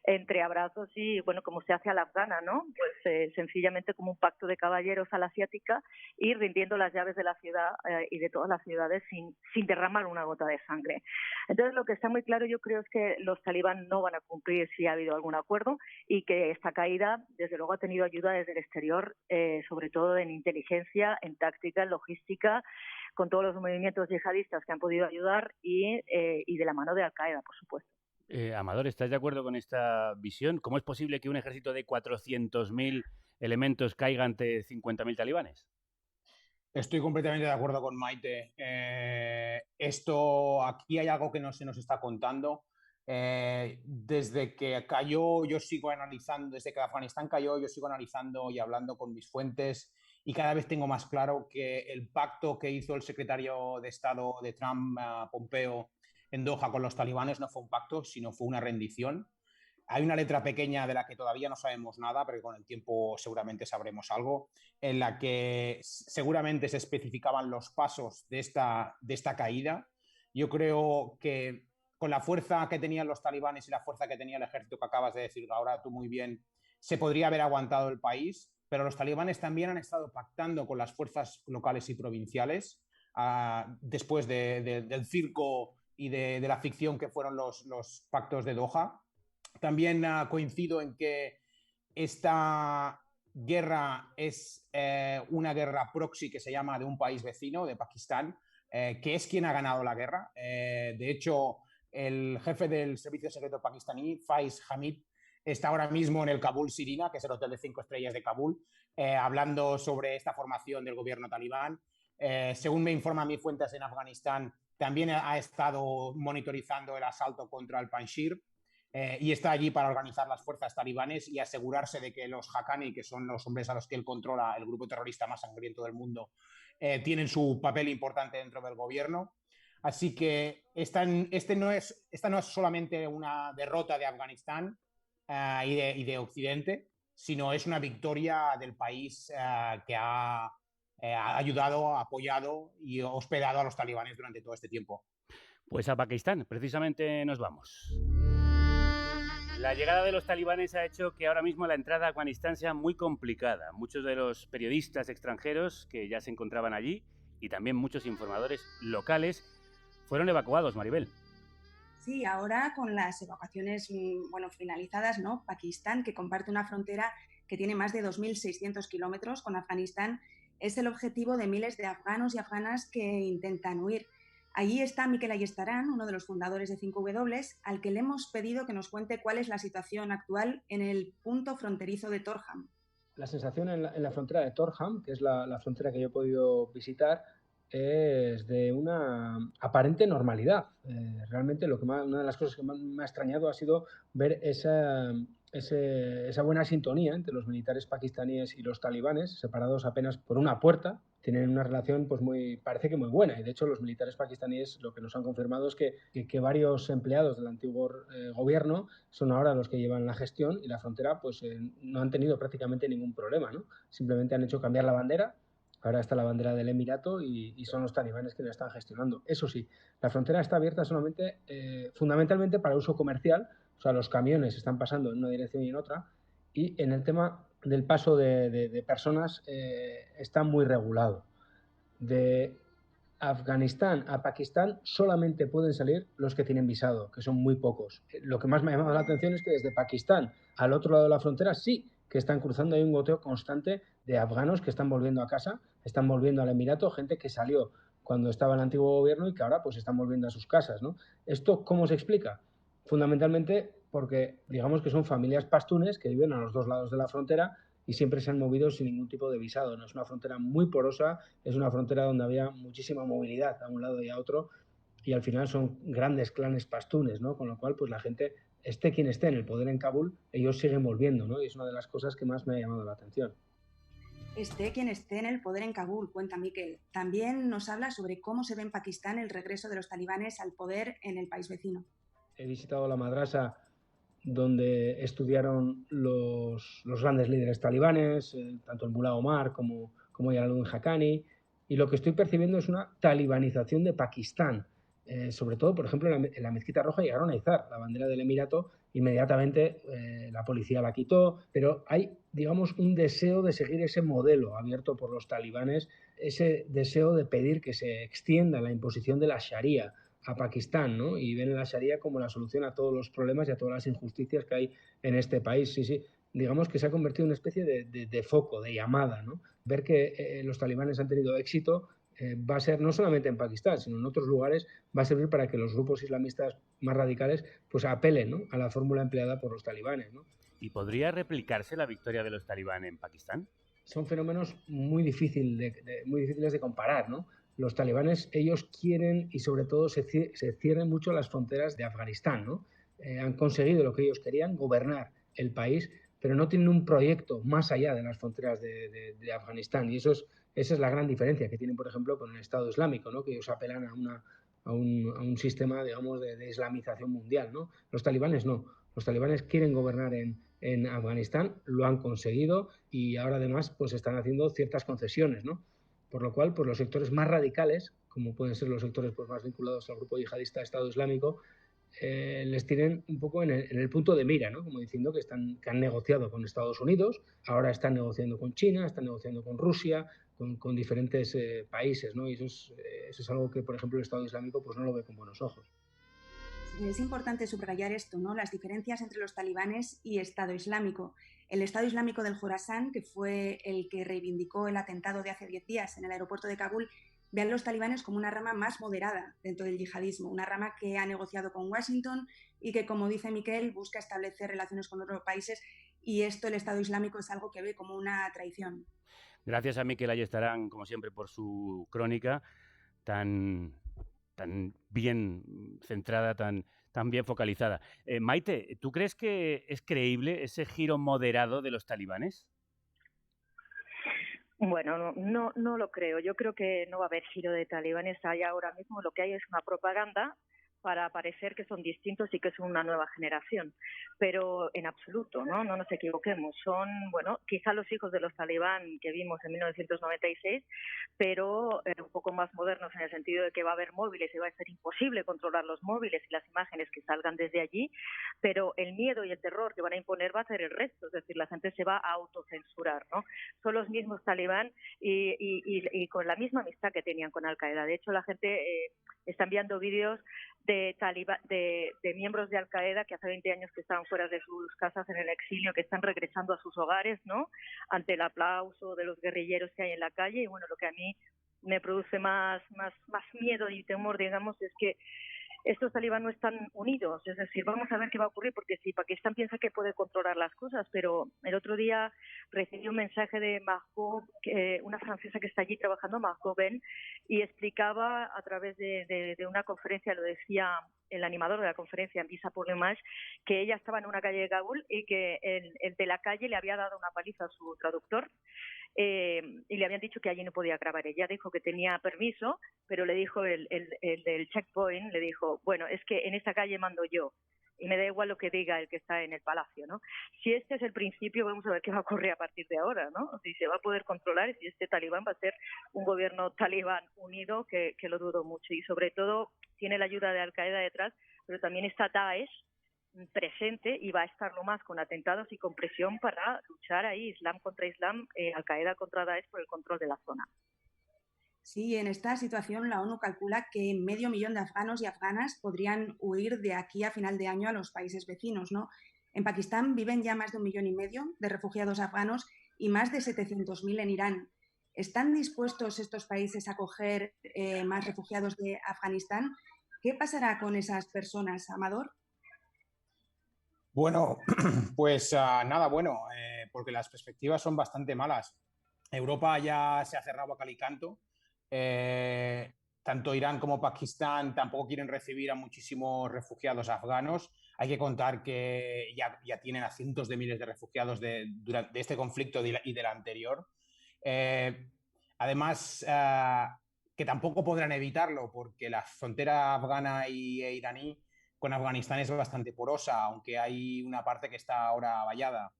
entre abrazos y, bueno, como se hace a la afgana, ¿no? Pues sencillamente como un pacto de caballeros a la asiática y rindiendo las llaves de la ciudad y de todas las ciudades sin derramar una gota de sangre. Entonces, lo que está muy claro, yo creo, es que los talibán no van a cumplir si ha habido algún acuerdo y que esta caída, desde luego, ha tenido ayuda desde el exterior, sobre todo en inteligencia, en táctica, en logística, con todos los movimientos yihadistas que han podido ayudar y de la mano de Al-Qaeda, por supuesto. Amador, ¿estás de acuerdo con esta visión? ¿Cómo es posible que un ejército de 400.000 elementos caiga ante 50.000 talibanes? Estoy completamente de acuerdo con Maite. Aquí hay algo que no se nos está contando. Desde que cayó, yo sigo analizando, desde que Afganistán cayó, yo sigo analizando y hablando con mis fuentes y cada vez tengo más claro que el pacto que hizo el secretario de Estado de Trump, Pompeo, en Doha con los talibanes no fue un pacto, sino fue una rendición. Hay una letra pequeña de la que todavía no sabemos nada, pero con el tiempo seguramente sabremos algo, en la que seguramente se especificaban los pasos de esta caída. Yo creo que con la fuerza que tenían los talibanes y la fuerza que tenía el ejército que acabas de decir ahora tú muy bien, se podría haber aguantado el país, pero los talibanes también han estado pactando con las fuerzas locales y provinciales después del circo y de la ficción que fueron los pactos de Doha. También coincido en que esta guerra es una guerra proxy que se llama de un país vecino, de Pakistán, que es quien ha ganado la guerra. De hecho, el jefe del servicio secreto pakistaní, Faiz Hamid, está ahora mismo en el Kabul Sirina, que es el hotel de 5 estrellas de Kabul, hablando sobre esta formación del gobierno talibán. Según me informan mis fuentes en Afganistán, también ha estado monitorizando el asalto contra el Panjshir y está allí para organizar las fuerzas talibanes y asegurarse de que los Haqqani, que son los hombres a los que él controla, el grupo terrorista más sangriento del mundo, tienen su papel importante dentro del gobierno. Así que esta no es solamente una derrota de Afganistán y de Occidente, sino es una victoria del país que ha ayudado, apoyado y hospedado a los talibanes durante todo este tiempo. Pues a Pakistán, precisamente nos vamos. La llegada de los talibanes ha hecho que ahora mismo la entrada a Afganistán sea muy complicada. Muchos de los periodistas extranjeros que ya se encontraban allí y también muchos informadores locales fueron evacuados, Maribel. Sí, ahora con las evacuaciones finalizadas, ¿no? Pakistán, que comparte una frontera que tiene más de 2.600 kilómetros con Afganistán, es el objetivo de miles de afganos y afganas que intentan huir. Allí está Miquel Ayestarán, uno de los fundadores de 5W, al que le hemos pedido que nos cuente cuál es la situación actual en el punto fronterizo de Torham. La sensación en la frontera de Torham, que es la frontera que yo he podido visitar, es de una aparente normalidad. Realmente una de las cosas que más me ha extrañado ha sido ver esa buena sintonía entre los militares pakistaníes y los talibanes, separados apenas por una puerta. Tienen una relación pues parece que muy buena, y de hecho los militares pakistaníes lo que nos han confirmado es que varios empleados del antiguo gobierno son ahora los que llevan la gestión, y la frontera pues no han tenido prácticamente ningún problema, ¿no? Simplemente han hecho cambiar la bandera. Ahora está la bandera del Emirato y son los talibanes que la están gestionando. Eso sí, la frontera está abierta solamente, fundamentalmente para uso comercial. O sea, los camiones están pasando en una dirección y en otra. Y en el tema del paso de personas está muy regulado. De Afganistán a Pakistán solamente pueden salir los que tienen visado, que son muy pocos. Lo que más me ha llamado la atención es que desde Pakistán al otro lado de la frontera sí que están cruzando. Hay un goteo constante de afganos que están volviendo a casa, están volviendo al Emirato, gente que salió cuando estaba el antiguo gobierno y que ahora pues están volviendo a sus casas, ¿no? ¿Esto cómo se explica? Fundamentalmente porque digamos que son familias pastunes que viven a los dos lados de la frontera y siempre se han movido sin ningún tipo de visado, ¿no? Es una frontera muy porosa, es una frontera donde había muchísima movilidad a un lado y a otro, y al final son grandes clanes pastunes, ¿no? Con lo cual pues la gente, esté quien esté en el poder en Kabul, ellos siguen volviendo, ¿no? Y es una de las cosas que más me ha llamado la atención. Esté quien esté en el poder en Kabul, cuenta Miquel. También nos habla sobre cómo se ve en Pakistán el regreso de los talibanes al poder en el país vecino. He visitado la madrasa donde estudiaron los grandes líderes talibanes, tanto el Mullah Omar como Jalaluddin Haqqani, y lo que estoy percibiendo es una talibanización de Pakistán. Sobre todo, por ejemplo, en la Mezquita Roja llegaron a izar la bandera del Emirato inmediatamente la policía la quitó, pero hay, digamos, un deseo de seguir ese modelo abierto por los talibanes, ese deseo de pedir que se extienda la imposición de la Sharia a Pakistán, ¿no? Y ven la Sharia como la solución a todos los problemas y a todas las injusticias que hay en este país. Sí, sí, digamos que se ha convertido en una especie de foco, de llamada, ¿no? Ver que los talibanes han tenido éxito va a ser no solamente en Pakistán, sino en otros lugares, va a servir para que los grupos islamistas más radicales pues apelen, ¿no?, a la fórmula empleada por los talibanes, ¿no? ¿Y podría replicarse la victoria de los talibán en Pakistán? Son fenómenos muy difíciles de comparar, ¿no? Los talibanes, ellos quieren y sobre todo se cierran mucho las fronteras de Afganistán, ¿no? Han conseguido lo que ellos querían, gobernar el país, pero no tienen un proyecto más allá de las fronteras de Afganistán. Y esa es la gran diferencia que tienen, por ejemplo, con el Estado Islámico, ¿no? Que ellos apelan a un sistema, digamos, de islamización mundial, ¿no? Los talibanes no. Los talibanes quieren gobernar en Afganistán, lo han conseguido y ahora además pues están haciendo ciertas concesiones, ¿no? Por lo cual, pues los sectores más radicales, como pueden ser los sectores pues, más vinculados al grupo yihadista Estado Islámico, les tienen un poco en el punto de mira, ¿no? Como diciendo que han negociado con Estados Unidos, ahora están negociando con China, están negociando con Rusia, con diferentes países, ¿no? Y eso es algo que, por ejemplo, el Estado Islámico pues no lo ve con buenos ojos. Es importante subrayar esto, ¿no? Las diferencias entre los talibanes y Estado Islámico. El Estado Islámico del Jorasán, que fue el que reivindicó el atentado de hace 10 días en el aeropuerto de Kabul, ve a los talibanes como una rama más moderada dentro del yihadismo, una rama que ha negociado con Washington y que, como dice Miquel, busca establecer relaciones con otros países, y esto el Estado Islámico es algo que ve como una traición. Gracias a Miquel Ayestarán, como siempre, por su crónica tan bien centrada, tan bien focalizada. Maite, ¿tú crees que es creíble ese giro moderado de los talibanes? Bueno, no lo creo. Yo creo que no va a haber giro de talibanes. Hay ahora mismo lo que hay es una propaganda para parecer que son distintos y que son una nueva generación. Pero en absoluto, ¿no? No nos equivoquemos. Son, bueno, quizá los hijos de los talibán que vimos en 1996, pero un poco más modernos en el sentido de que va a haber móviles y va a ser imposible controlar los móviles y las imágenes que salgan desde allí, pero el miedo y el terror que van a imponer va a ser el resto, es decir, la gente se va a autocensurar, ¿no? Son los mismos talibán y con la misma amistad que tenían con Al-Qaeda. De hecho, la gente está enviando vídeos de miembros de Al-Qaeda que hace 20 años que estaban fuera de sus casas en el exilio, que están regresando a sus hogares, ¿no?, ante el aplauso de los guerrilleros que hay en la calle. Y bueno, lo que a mí me produce más miedo y temor, digamos, es que estos talibán no están unidos. Es decir, vamos a ver qué va a ocurrir, porque sí, Pakistán piensa que puede controlar las cosas, pero el otro día recibí un mensaje de Margot, una francesa que está allí trabajando, Margot Ben, y explicaba a través de una conferencia, lo decía el animador de la conferencia, Visa pour l'Image, que ella estaba en una calle de Kabul y que el de la calle le había dado una paliza a su traductor, y le habían dicho que allí no podía grabar. Ella dijo que tenía permiso, pero le dijo el del checkpoint, le dijo, bueno, es que en esta calle mando yo y me da igual lo que diga el que está en el palacio, ¿no? Si este es el principio, vamos a ver qué va a ocurrir a partir de ahora, ¿no? Si se va a poder controlar y si este talibán va a ser un gobierno talibán unido, que lo dudo mucho. Y sobre todo tiene la ayuda de Al-Qaeda detrás, pero también está Daesh presente y va a estarlo más con atentados y con presión para luchar ahí, Islam contra Islam, Al-Qaeda contra Daesh, por el control de la zona. Sí, en esta situación la ONU calcula que 500.000 de afganos y afganas podrían huir de aquí a final de año a los países vecinos, ¿no? En Pakistán viven ya más de 1,5 millones de refugiados afganos y más de 700.000 en Irán. ¿Están dispuestos estos países a acoger más refugiados de Afganistán? ¿Qué pasará con esas personas, Amador? Bueno, pues nada bueno, porque las perspectivas son bastante malas. Europa ya se ha cerrado a cal y canto. Tanto Irán como Pakistán tampoco quieren recibir a muchísimos refugiados afganos. Hay que contar que ya tienen a cientos de miles de refugiados de este conflicto y del anterior. Además, que tampoco podrán evitarlo porque la frontera afgana e iraní con Afganistán es bastante porosa, aunque hay una parte que está ahora vallada.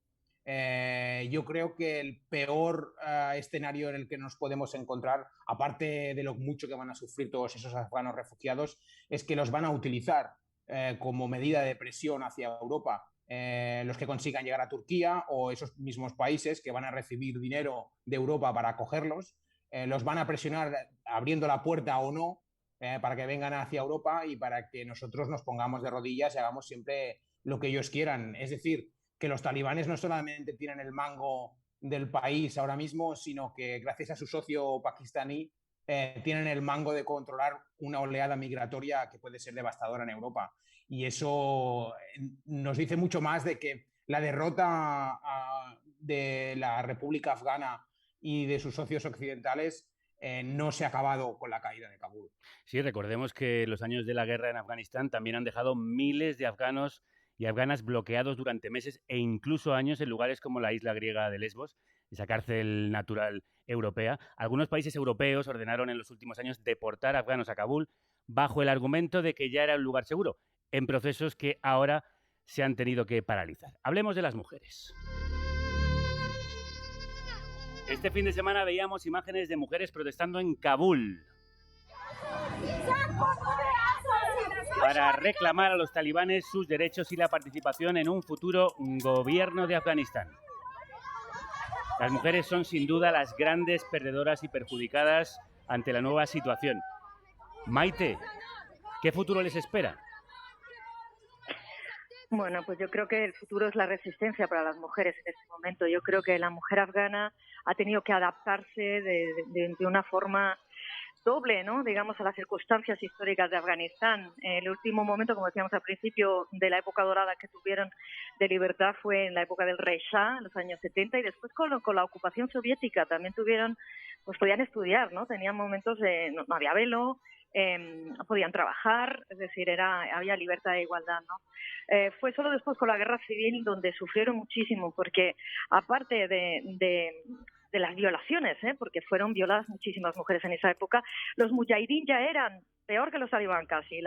Yo creo que el peor escenario en el que nos podemos encontrar, aparte de lo mucho que van a sufrir todos esos afganos refugiados, es que los van a utilizar como medida de presión hacia Europa los que consigan llegar a Turquía, o esos mismos países que van a recibir dinero de Europa para acogerlos, los van a presionar abriendo la puerta o no para que vengan hacia Europa y para que nosotros nos pongamos de rodillas y hagamos siempre lo que ellos quieran. Es decir, que los talibanes no solamente tienen el mango del país ahora mismo, sino que gracias a su socio pakistaní tienen el mango de controlar una oleada migratoria que puede ser devastadora en Europa. Y eso nos dice mucho más de que la derrota de la República Afgana y de sus socios occidentales no se ha acabado con la caída de Kabul. Sí, recordemos que los años de la guerra en Afganistán también han dejado miles de afganos y afganas bloqueados durante meses e incluso años en lugares como la isla griega de Lesbos, esa cárcel natural europea. Algunos países europeos ordenaron en los últimos años deportar afganos a Kabul bajo el argumento de que ya era un lugar seguro, en procesos que ahora se han tenido que paralizar. Hablemos de las mujeres. Este fin de semana veíamos imágenes de mujeres protestando en Kabul para reclamar a los talibanes sus derechos y la participación en un futuro gobierno de Afganistán. Las mujeres son sin duda las grandes perdedoras y perjudicadas ante la nueva situación. Maite, ¿qué futuro les espera? Bueno, pues yo creo que el futuro es la resistencia para las mujeres en este momento. Yo creo que la mujer afgana ha tenido que adaptarse de una forma doble, ¿no? Digamos, a las circunstancias históricas de Afganistán. El último momento, como decíamos al principio, de la época dorada que tuvieron de libertad fue en la época del rey Shah, en los años 70, y después con la ocupación soviética también tuvieron, pues podían estudiar, ¿no? Tenían momentos de, no había velo, podían trabajar, es decir, había libertad e igualdad, ¿no? Fue solo después con la guerra civil donde sufrieron muchísimo, porque aparte de las violaciones, porque fueron violadas muchísimas mujeres en esa época, los mujahidín ya eran peor que los talibán casi,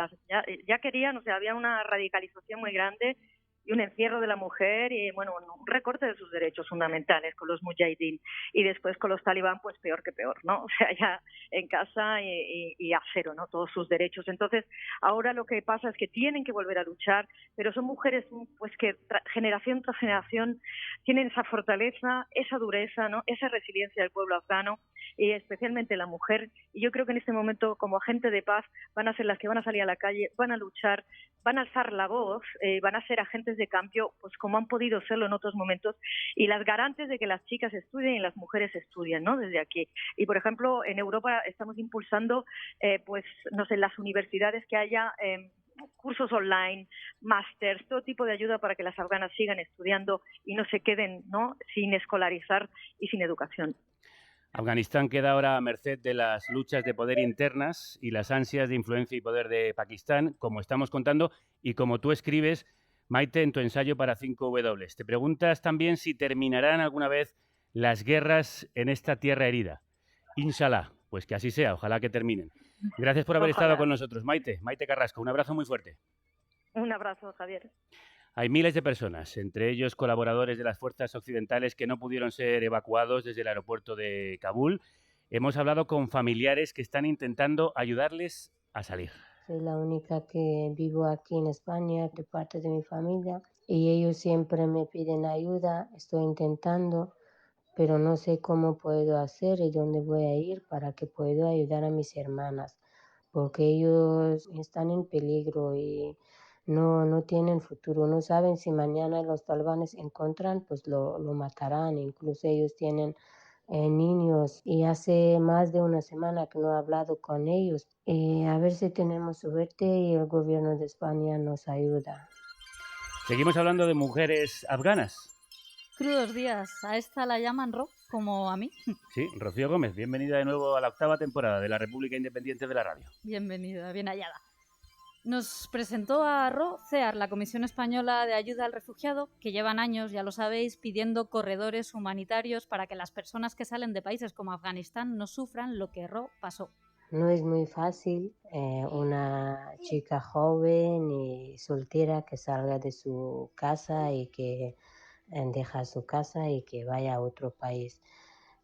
ya querían, o sea, había una radicalización muy grande y un encierro de la mujer y, bueno, un recorte de sus derechos fundamentales con los mujahidín. Y después con los talibán, pues peor que peor, ¿no? O sea, ya en casa y a cero, ¿no? Todos sus derechos. Entonces, ahora lo que pasa es que tienen que volver a luchar, pero son mujeres, pues, que generación tras generación tienen esa fortaleza, esa dureza, ¿no? Esa resiliencia del pueblo afgano y especialmente la mujer. Y yo creo que en este momento, como agente de paz, van a ser las que van a salir a la calle, van a luchar, van a alzar la voz, van a ser agentes de cambio, pues como han podido serlo en otros momentos, y las garantes de que las chicas estudien y las mujeres estudian, ¿no? Desde aquí. Y, por ejemplo, en Europa estamos impulsando, pues, no sé, en las universidades que haya cursos online, másters, todo tipo de ayuda para que las afganas sigan estudiando y no se queden, ¿no?, sin escolarizar y sin educación. Afganistán queda ahora a merced de las luchas de poder internas y las ansias de influencia y poder de Pakistán, como estamos contando y como tú escribes, Maite, en tu ensayo para 5W. Te preguntas también si terminarán alguna vez las guerras en esta tierra herida. Inshallah, pues que así sea, ojalá que terminen. Gracias por haber estado con nosotros, Maite. Maite Carrasco, un abrazo muy fuerte. Un abrazo, Javier. Hay miles de personas, entre ellos colaboradores de las fuerzas occidentales que no pudieron ser evacuados desde el aeropuerto de Kabul. Hemos hablado con familiares que están intentando ayudarles a salir. Soy la única que vivo aquí en España de parte de mi familia y ellos siempre me piden ayuda. Estoy intentando, pero no sé cómo puedo hacer y dónde voy a ir para que pueda ayudar a mis hermanas, porque ellos están en peligro y no tienen futuro, no saben si mañana los talibanes encuentran, pues lo matarán. Incluso ellos tienen niños y hace más de una semana que no he hablado con ellos. A ver si tenemos suerte y el gobierno de España nos ayuda. Seguimos hablando de mujeres afganas. Crudos días. A esta la llaman Ro, como a mí. Sí, Rocío Gómez, bienvenida de nuevo a la 8ª temporada de la República Independiente de la Radio. Bienvenida, bien hallada. Nos presentó a Ro CEAR, la Comisión Española de Ayuda al Refugiado, que llevan años, ya lo sabéis, pidiendo corredores humanitarios para que las personas que salen de países como Afganistán no sufran lo que Ro pasó. No es muy fácil una chica joven y soltera que salga de su casa y que deja su casa y que vaya a otro país.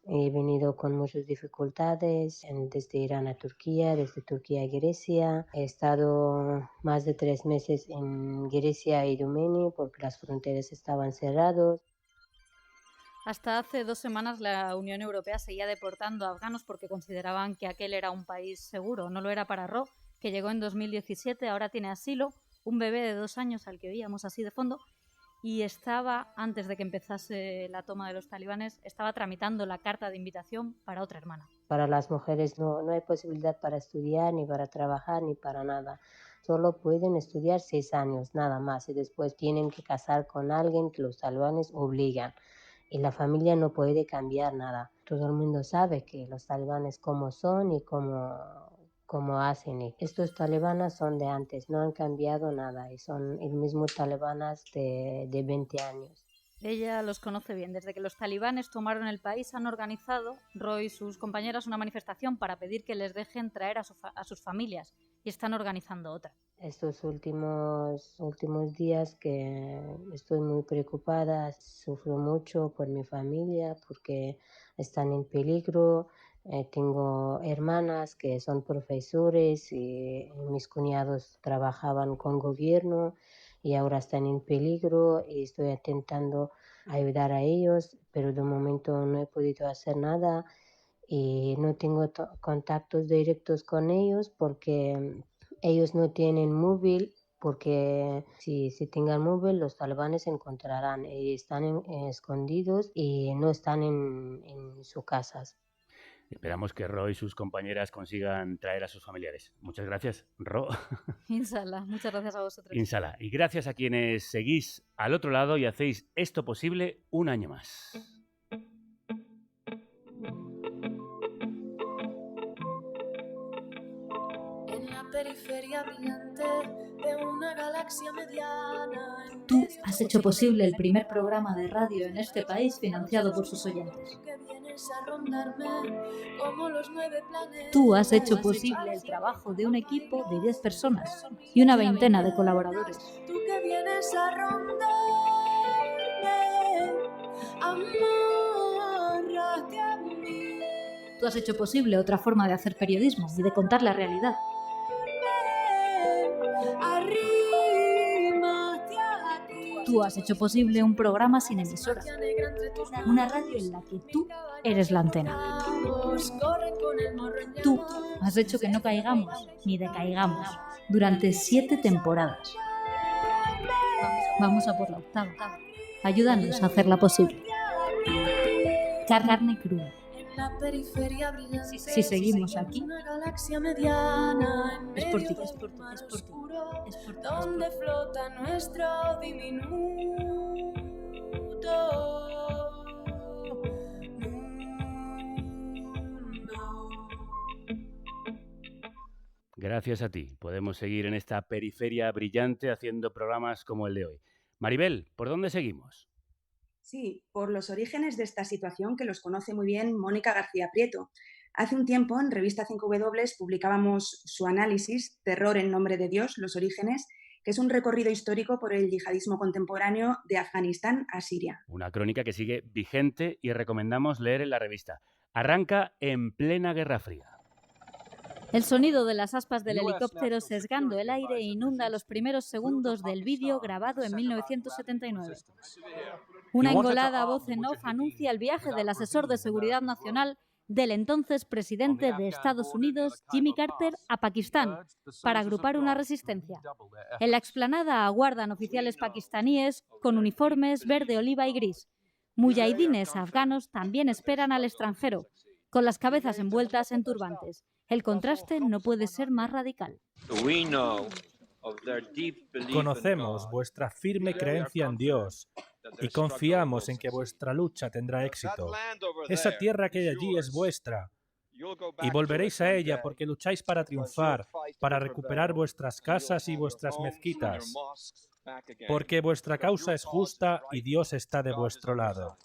He venido con muchas dificultades desde Irán a Turquía, desde Turquía a Grecia. He estado más de 3 meses en Grecia y Rumania porque las fronteras estaban cerradas. Hasta hace 2 semanas la Unión Europea seguía deportando a afganos porque consideraban que aquel era un país seguro. No lo era para Ro, que llegó en 2017, ahora tiene asilo, un bebé de 2 años al que oíamos así de fondo, y estaba, antes de que empezase la toma de los talibanes, estaba tramitando la carta de invitación para otra hermana. Para las mujeres no hay posibilidad para estudiar, ni para trabajar, ni para nada. Solo pueden estudiar 6 años, nada más, y después tienen que casar con alguien que los talibanes obligan. Y la familia no puede cambiar nada. Todo el mundo sabe que los talibanes cómo son y cómo hacen. Y estos talibanes son de antes, no han cambiado nada y son el mismo talibanes de 20 años. Ella los conoce bien. Desde que los talibanes tomaron el país han organizado, Roy y sus compañeras, una manifestación para pedir que les dejen traer a sus familias y están organizando otra. Estos últimos días que estoy muy preocupada, sufro mucho por mi familia porque están en peligro. Tengo hermanas que son profesores y mis cuñados trabajaban con gobierno y ahora están en peligro y estoy intentando ayudar a ellos, pero de momento no he podido hacer nada y no tengo contactos directos con ellos porque ellos no tienen móvil, porque si tengan móvil los talibanes encontrarán y están escondidos y no están en sus casas. Esperamos que Ro y sus compañeras consigan traer a sus familiares. Muchas gracias, Ro. Inshallah, muchas gracias a vosotros. Inshallah. Y gracias a quienes seguís al otro lado y hacéis esto posible un año más. En la periferia brillante de una galaxia mediana. Tú has hecho posible el primer programa de radio en este país financiado por sus oyentes. Tú has hecho posible el trabajo de un equipo de 10 personas y una veintena de colaboradores. Tú que vienes a rondarme, amárrate a mí. Tú has hecho posible otra forma de hacer periodismo y de contar la realidad. Tú has hecho posible un programa sin emisora, una radio en la que tú eres la antena. Tú has hecho que no caigamos ni decaigamos durante 7 temporadas. Vamos a por la 8ª. Ayúdanos a hacerla posible. Carne cruda. Si seguimos aquí, es por ti, es por ti, es por ti. Donde flota nuestro diminuto. Gracias a ti podemos seguir en esta periferia brillante haciendo programas como el de hoy. Maribel, ¿por dónde seguimos? Sí, por los orígenes de esta situación que los conoce muy bien Mónica García Prieto. Hace un tiempo en Revista 5W publicábamos su análisis Terror en nombre de Dios, los orígenes, que es un recorrido histórico por el yihadismo contemporáneo de Afganistán a Siria. Una crónica que sigue vigente y recomendamos leer en la revista. Arranca en plena Guerra Fría. El sonido de las aspas del helicóptero sesgando el aire inunda los primeros segundos del vídeo grabado en 1979. Una engolada voz en off anuncia el viaje del asesor de seguridad nacional del entonces presidente de Estados Unidos, Jimmy Carter, a Pakistán, para agrupar una resistencia. En la explanada aguardan oficiales pakistaníes con uniformes verde, oliva y gris. Mujahidines afganos también esperan al extranjero, con las cabezas envueltas en turbantes. El contraste no puede ser más radical. Conocemos vuestra firme creencia en Dios y confiamos en que vuestra lucha tendrá éxito. Esa tierra que hay allí es vuestra y volveréis a ella porque lucháis para triunfar, para recuperar vuestras casas y vuestras mezquitas, porque vuestra causa es justa y Dios está de vuestro lado.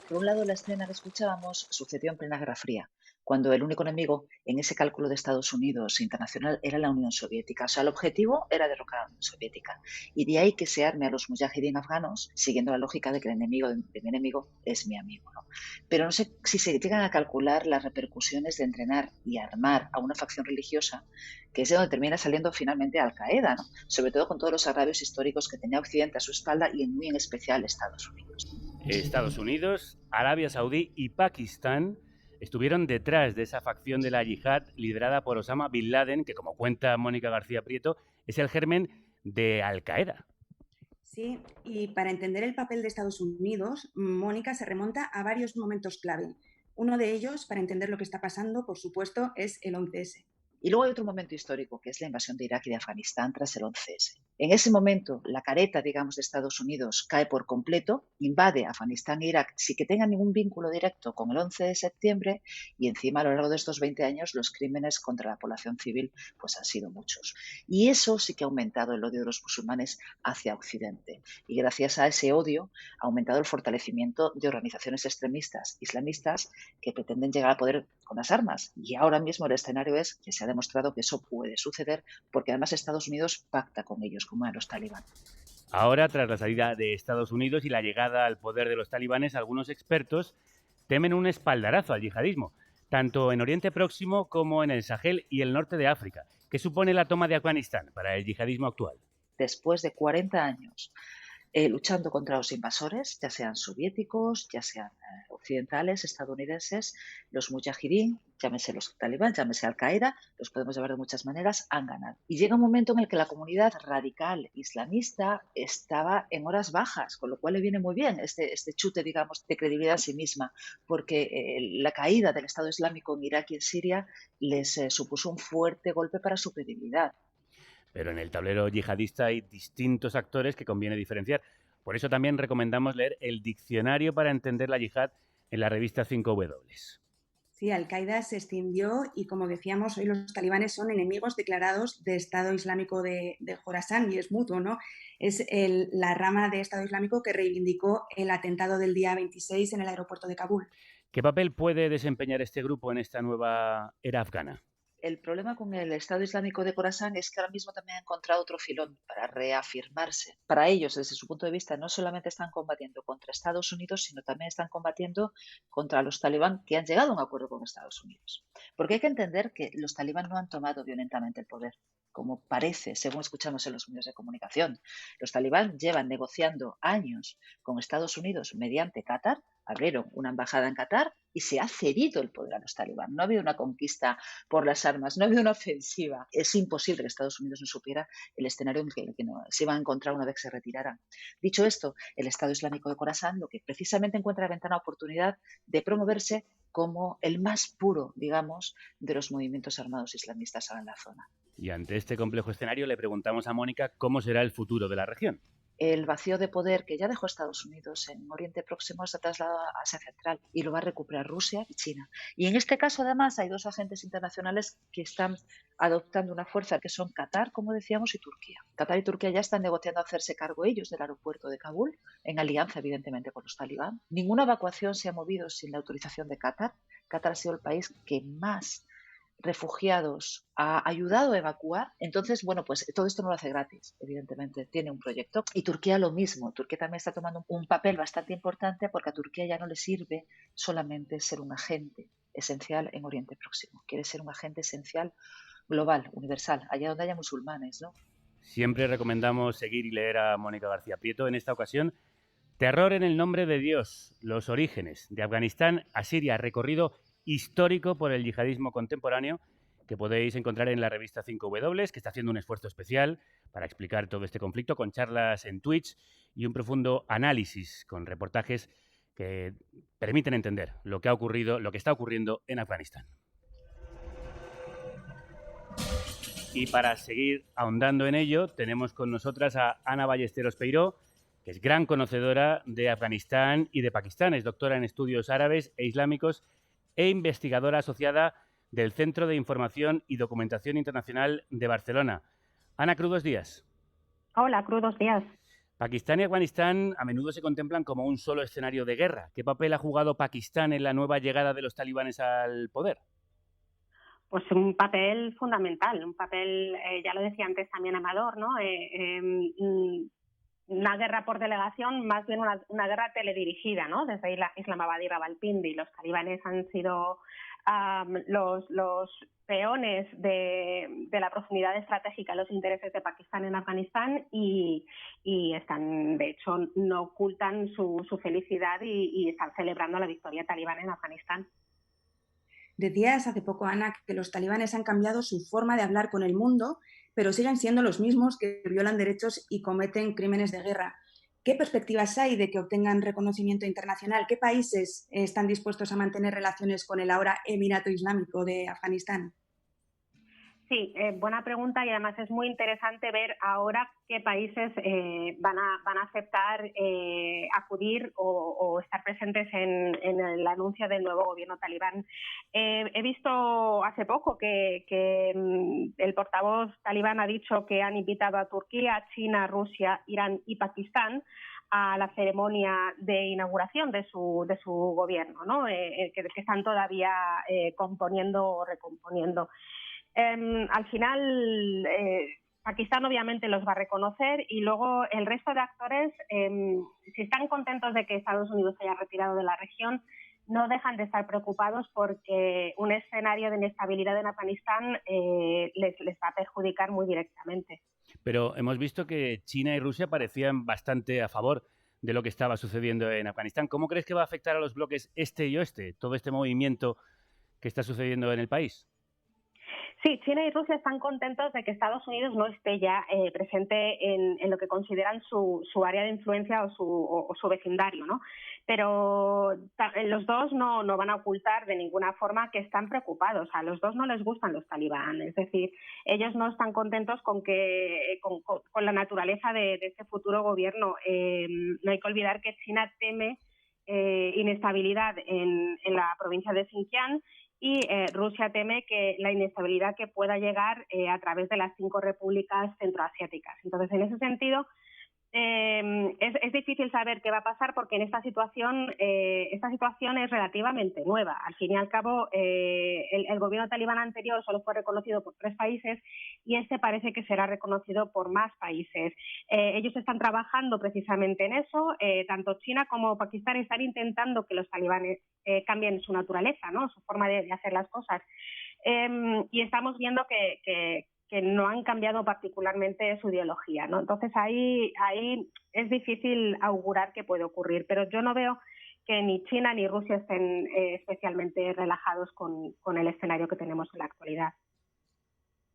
Por un lado, la escena que escuchábamos sucedió en plena Guerra Fría, cuando el único enemigo en ese cálculo de Estados Unidos internacional era la Unión Soviética. O sea, el objetivo era derrocar a la Unión Soviética. Y de ahí que se arme a los mujahidín afganos, siguiendo la lógica de que el enemigo de mi enemigo es mi amigo, ¿no? Pero no sé si se llegan a calcular las repercusiones de entrenar y armar a una facción religiosa, que es de donde termina saliendo finalmente Al-Qaeda, ¿no? Sobre todo con todos los agravios históricos que tenía Occidente a su espalda y muy en especial Estados Unidos. Estados Unidos, Arabia Saudí y Pakistán estuvieron detrás de esa facción de la yihad liderada por Osama Bin Laden, que, como cuenta Mónica García Prieto, es el germen de Al-Qaeda. Sí, y para entender el papel de Estados Unidos, Mónica se remonta a varios momentos clave. Uno de ellos, para entender lo que está pasando, por supuesto, es el 11S. Y luego hay otro momento histórico, que es la invasión de Irak y de Afganistán tras el 11S. En ese momento, la careta, digamos, de Estados Unidos cae por completo, invade Afganistán e Irak sin que tenga ningún vínculo directo con el 11 de septiembre y encima a lo largo de estos 20 años los crímenes contra la población civil pues han sido muchos. Y eso sí que ha aumentado el odio de los musulmanes hacia Occidente. Y gracias a ese odio ha aumentado el fortalecimiento de organizaciones extremistas islamistas que pretenden llegar al poder con las armas. Y ahora mismo el escenario es que se ha demostrado que eso puede suceder porque además Estados Unidos pacta con ellos, como a los talibán. Ahora, tras la salida de Estados Unidos y la llegada al poder de los talibanes, algunos expertos temen un espaldarazo al yihadismo, tanto en Oriente Próximo como en el Sahel y el norte de África. ¿Qué supone la toma de Afganistán para el yihadismo actual? Después de 40 años luchando contra los invasores, ya sean soviéticos, ya sean occidentales, estadounidenses, los mujahidín, llámese los talibán, llámese Al-Qaeda, los podemos llamar de muchas maneras, han ganado. Y llega un momento en el que la comunidad radical islamista estaba en horas bajas, con lo cual le viene muy bien este chute, digamos, de credibilidad en sí misma, porque la caída del Estado Islámico en Irak y en Siria les supuso un fuerte golpe para su credibilidad. Pero en el tablero yihadista hay distintos actores que conviene diferenciar. Por eso también recomendamos leer el diccionario para entender la yihad en la revista 5W. Sí, Al-Qaeda se extinguió y, como decíamos, hoy los talibanes son enemigos declarados de Estado Islámico de Jorasán y es mutuo, ¿no? Es la rama de Estado Islámico que reivindicó el atentado del día 26 en el aeropuerto de Kabul. ¿Qué papel puede desempeñar este grupo en esta nueva era afgana? El problema con el Estado Islámico de Jorasán es que ahora mismo también ha encontrado otro filón para reafirmarse. Para ellos, desde su punto de vista, no solamente están combatiendo contra Estados Unidos, sino también están combatiendo contra los talibán que han llegado a un acuerdo con Estados Unidos. Porque hay que entender que los talibán no han tomado violentamente el poder, como parece, según escuchamos en los medios de comunicación. Los talibán llevan negociando años con Estados Unidos mediante Qatar, abrieron una embajada en Qatar y se ha cedido el poder a los talibán. No ha habido una conquista por las armas, no ha habido una ofensiva. Es imposible que Estados Unidos no supiera el escenario en el que se iban a encontrar una vez que se retiraran. Dicho esto, el Estado Islámico de Jorasán lo que precisamente encuentra la ventana de oportunidad de promoverse como el más puro, digamos, de los movimientos armados islamistas en la zona. Y ante este complejo escenario le preguntamos a Mónica cómo será el futuro de la región. El vacío de poder que ya dejó Estados Unidos en Oriente Próximo se ha trasladado a Asia Central y lo va a recuperar Rusia y China. Y en este caso, además, hay dos agentes internacionales que están adoptando una fuerza, que son Qatar, como decíamos, y Turquía. Qatar y Turquía ya están negociando hacerse cargo ellos del aeropuerto de Kabul, en alianza, evidentemente, con los talibán. Ninguna evacuación se ha movido sin la autorización de Qatar. Qatar ha sido el país que más refugiados ha ayudado a evacuar. Entonces, bueno, pues todo esto no lo hace gratis, evidentemente, tiene un proyecto. Y Turquía lo mismo, Turquía también está tomando un papel bastante importante porque a Turquía ya no le sirve solamente ser un agente esencial en Oriente Próximo, quiere ser un agente esencial global, universal, allá donde haya musulmanes, ¿no? Siempre recomendamos seguir y leer a Mónica García Prieto. En esta ocasión, Terror en el nombre de Dios, los orígenes de Afganistán a Siria, recorrido histórico por el yihadismo contemporáneo, que podéis encontrar en la revista 5W, que está haciendo un esfuerzo especial para explicar todo este conflicto con charlas en Twitch y un profundo análisis con reportajes que permiten entender lo que ha ocurrido, lo que está ocurriendo en Afganistán. Y para seguir ahondando en ello, tenemos con nosotras a Ana Ballesteros Peiró, que es gran conocedora de Afganistán y de Pakistán, es doctora en estudios árabes e islámicos e investigadora asociada del Centro de Información y Documentación Internacional de Barcelona. Ana, crudos días. Hola, crudos días. Pakistán y Afganistán a menudo se contemplan como un solo escenario de guerra. ¿Qué papel ha jugado Pakistán en la nueva llegada de los talibanes al poder? Pues un papel fundamental, un papel, ya lo decía antes también Amador, ¿no? Una guerra por delegación, más bien una guerra teledirigida, ¿no? Desde Islamabad y Rawalpindi. Los talibanes han sido los peones de la profundidad estratégica, los intereses de Pakistán en Afganistán y están, de hecho, no ocultan su felicidad y están celebrando la victoria talibana en Afganistán. Decías hace poco, Ana, que los talibanes han cambiado su forma de hablar con el mundo, pero siguen siendo los mismos que violan derechos y cometen crímenes de guerra. ¿Qué perspectivas hay de que obtengan reconocimiento internacional? ¿Qué países están dispuestos a mantener relaciones con el ahora Emirato Islámico de Afganistán? Sí, buena pregunta, y además es muy interesante ver ahora qué países van a aceptar acudir o estar presentes en el anuncio del nuevo gobierno talibán. He visto hace poco que el portavoz talibán ha dicho que han invitado a Turquía, China, Rusia, Irán y Pakistán a la ceremonia de inauguración de su gobierno, ¿no? Que están todavía componiendo o recomponiendo. Al final, Pakistán obviamente los va a reconocer, y luego el resto de actores, si están contentos de que Estados Unidos se haya retirado de la región, no dejan de estar preocupados porque un escenario de inestabilidad en Afganistán les va a perjudicar muy directamente. Pero hemos visto que China y Rusia parecían bastante a favor de lo que estaba sucediendo en Afganistán. ¿Cómo crees que va a afectar a los bloques este y oeste, todo este movimiento que está sucediendo en el país? Sí, China y Rusia están contentos de que Estados Unidos no esté ya presente en lo que consideran su área de influencia o su vecindario, ¿no? Pero los dos no van a ocultar de ninguna forma que están preocupados. A los dos no les gustan los talibán, es decir, ellos no están contentos con la naturaleza de este futuro gobierno. No hay que olvidar que China teme inestabilidad en la provincia de Xinjiang, y Rusia teme que la inestabilidad que pueda llegar a través de las 5 repúblicas centroasiáticas. Entonces, en ese sentido, es difícil saber qué va a pasar, porque en esta situación es relativamente nueva. Al fin y al cabo, el gobierno talibán anterior solo fue reconocido por 3 países y este parece que será reconocido por más países. Ellos están trabajando precisamente en eso. Tanto China como Pakistán están intentando que los talibanes cambien su naturaleza, ¿no? Su forma de hacer las cosas. Y estamos viendo que no han cambiado particularmente su ideología, ¿no? Entonces ahí es difícil augurar qué puede ocurrir, pero yo no veo que ni China ni Rusia estén especialmente relajados con el escenario que tenemos en la actualidad.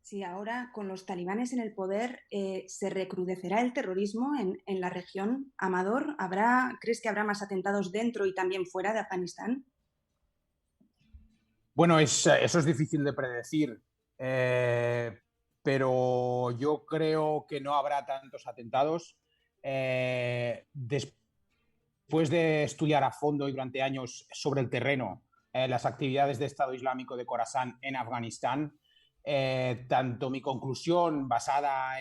Sí, ahora con los talibanes en el poder, ¿se recrudecerá el terrorismo en la región? Amador, ¿crees que habrá más atentados dentro y también fuera de Afganistán? Bueno, eso es difícil de predecir, pero yo creo que no habrá tantos atentados. Después de estudiar a fondo y durante años sobre el terreno las actividades de Estado Islámico de Khorasán en Afganistán, tanto mi conclusión, basada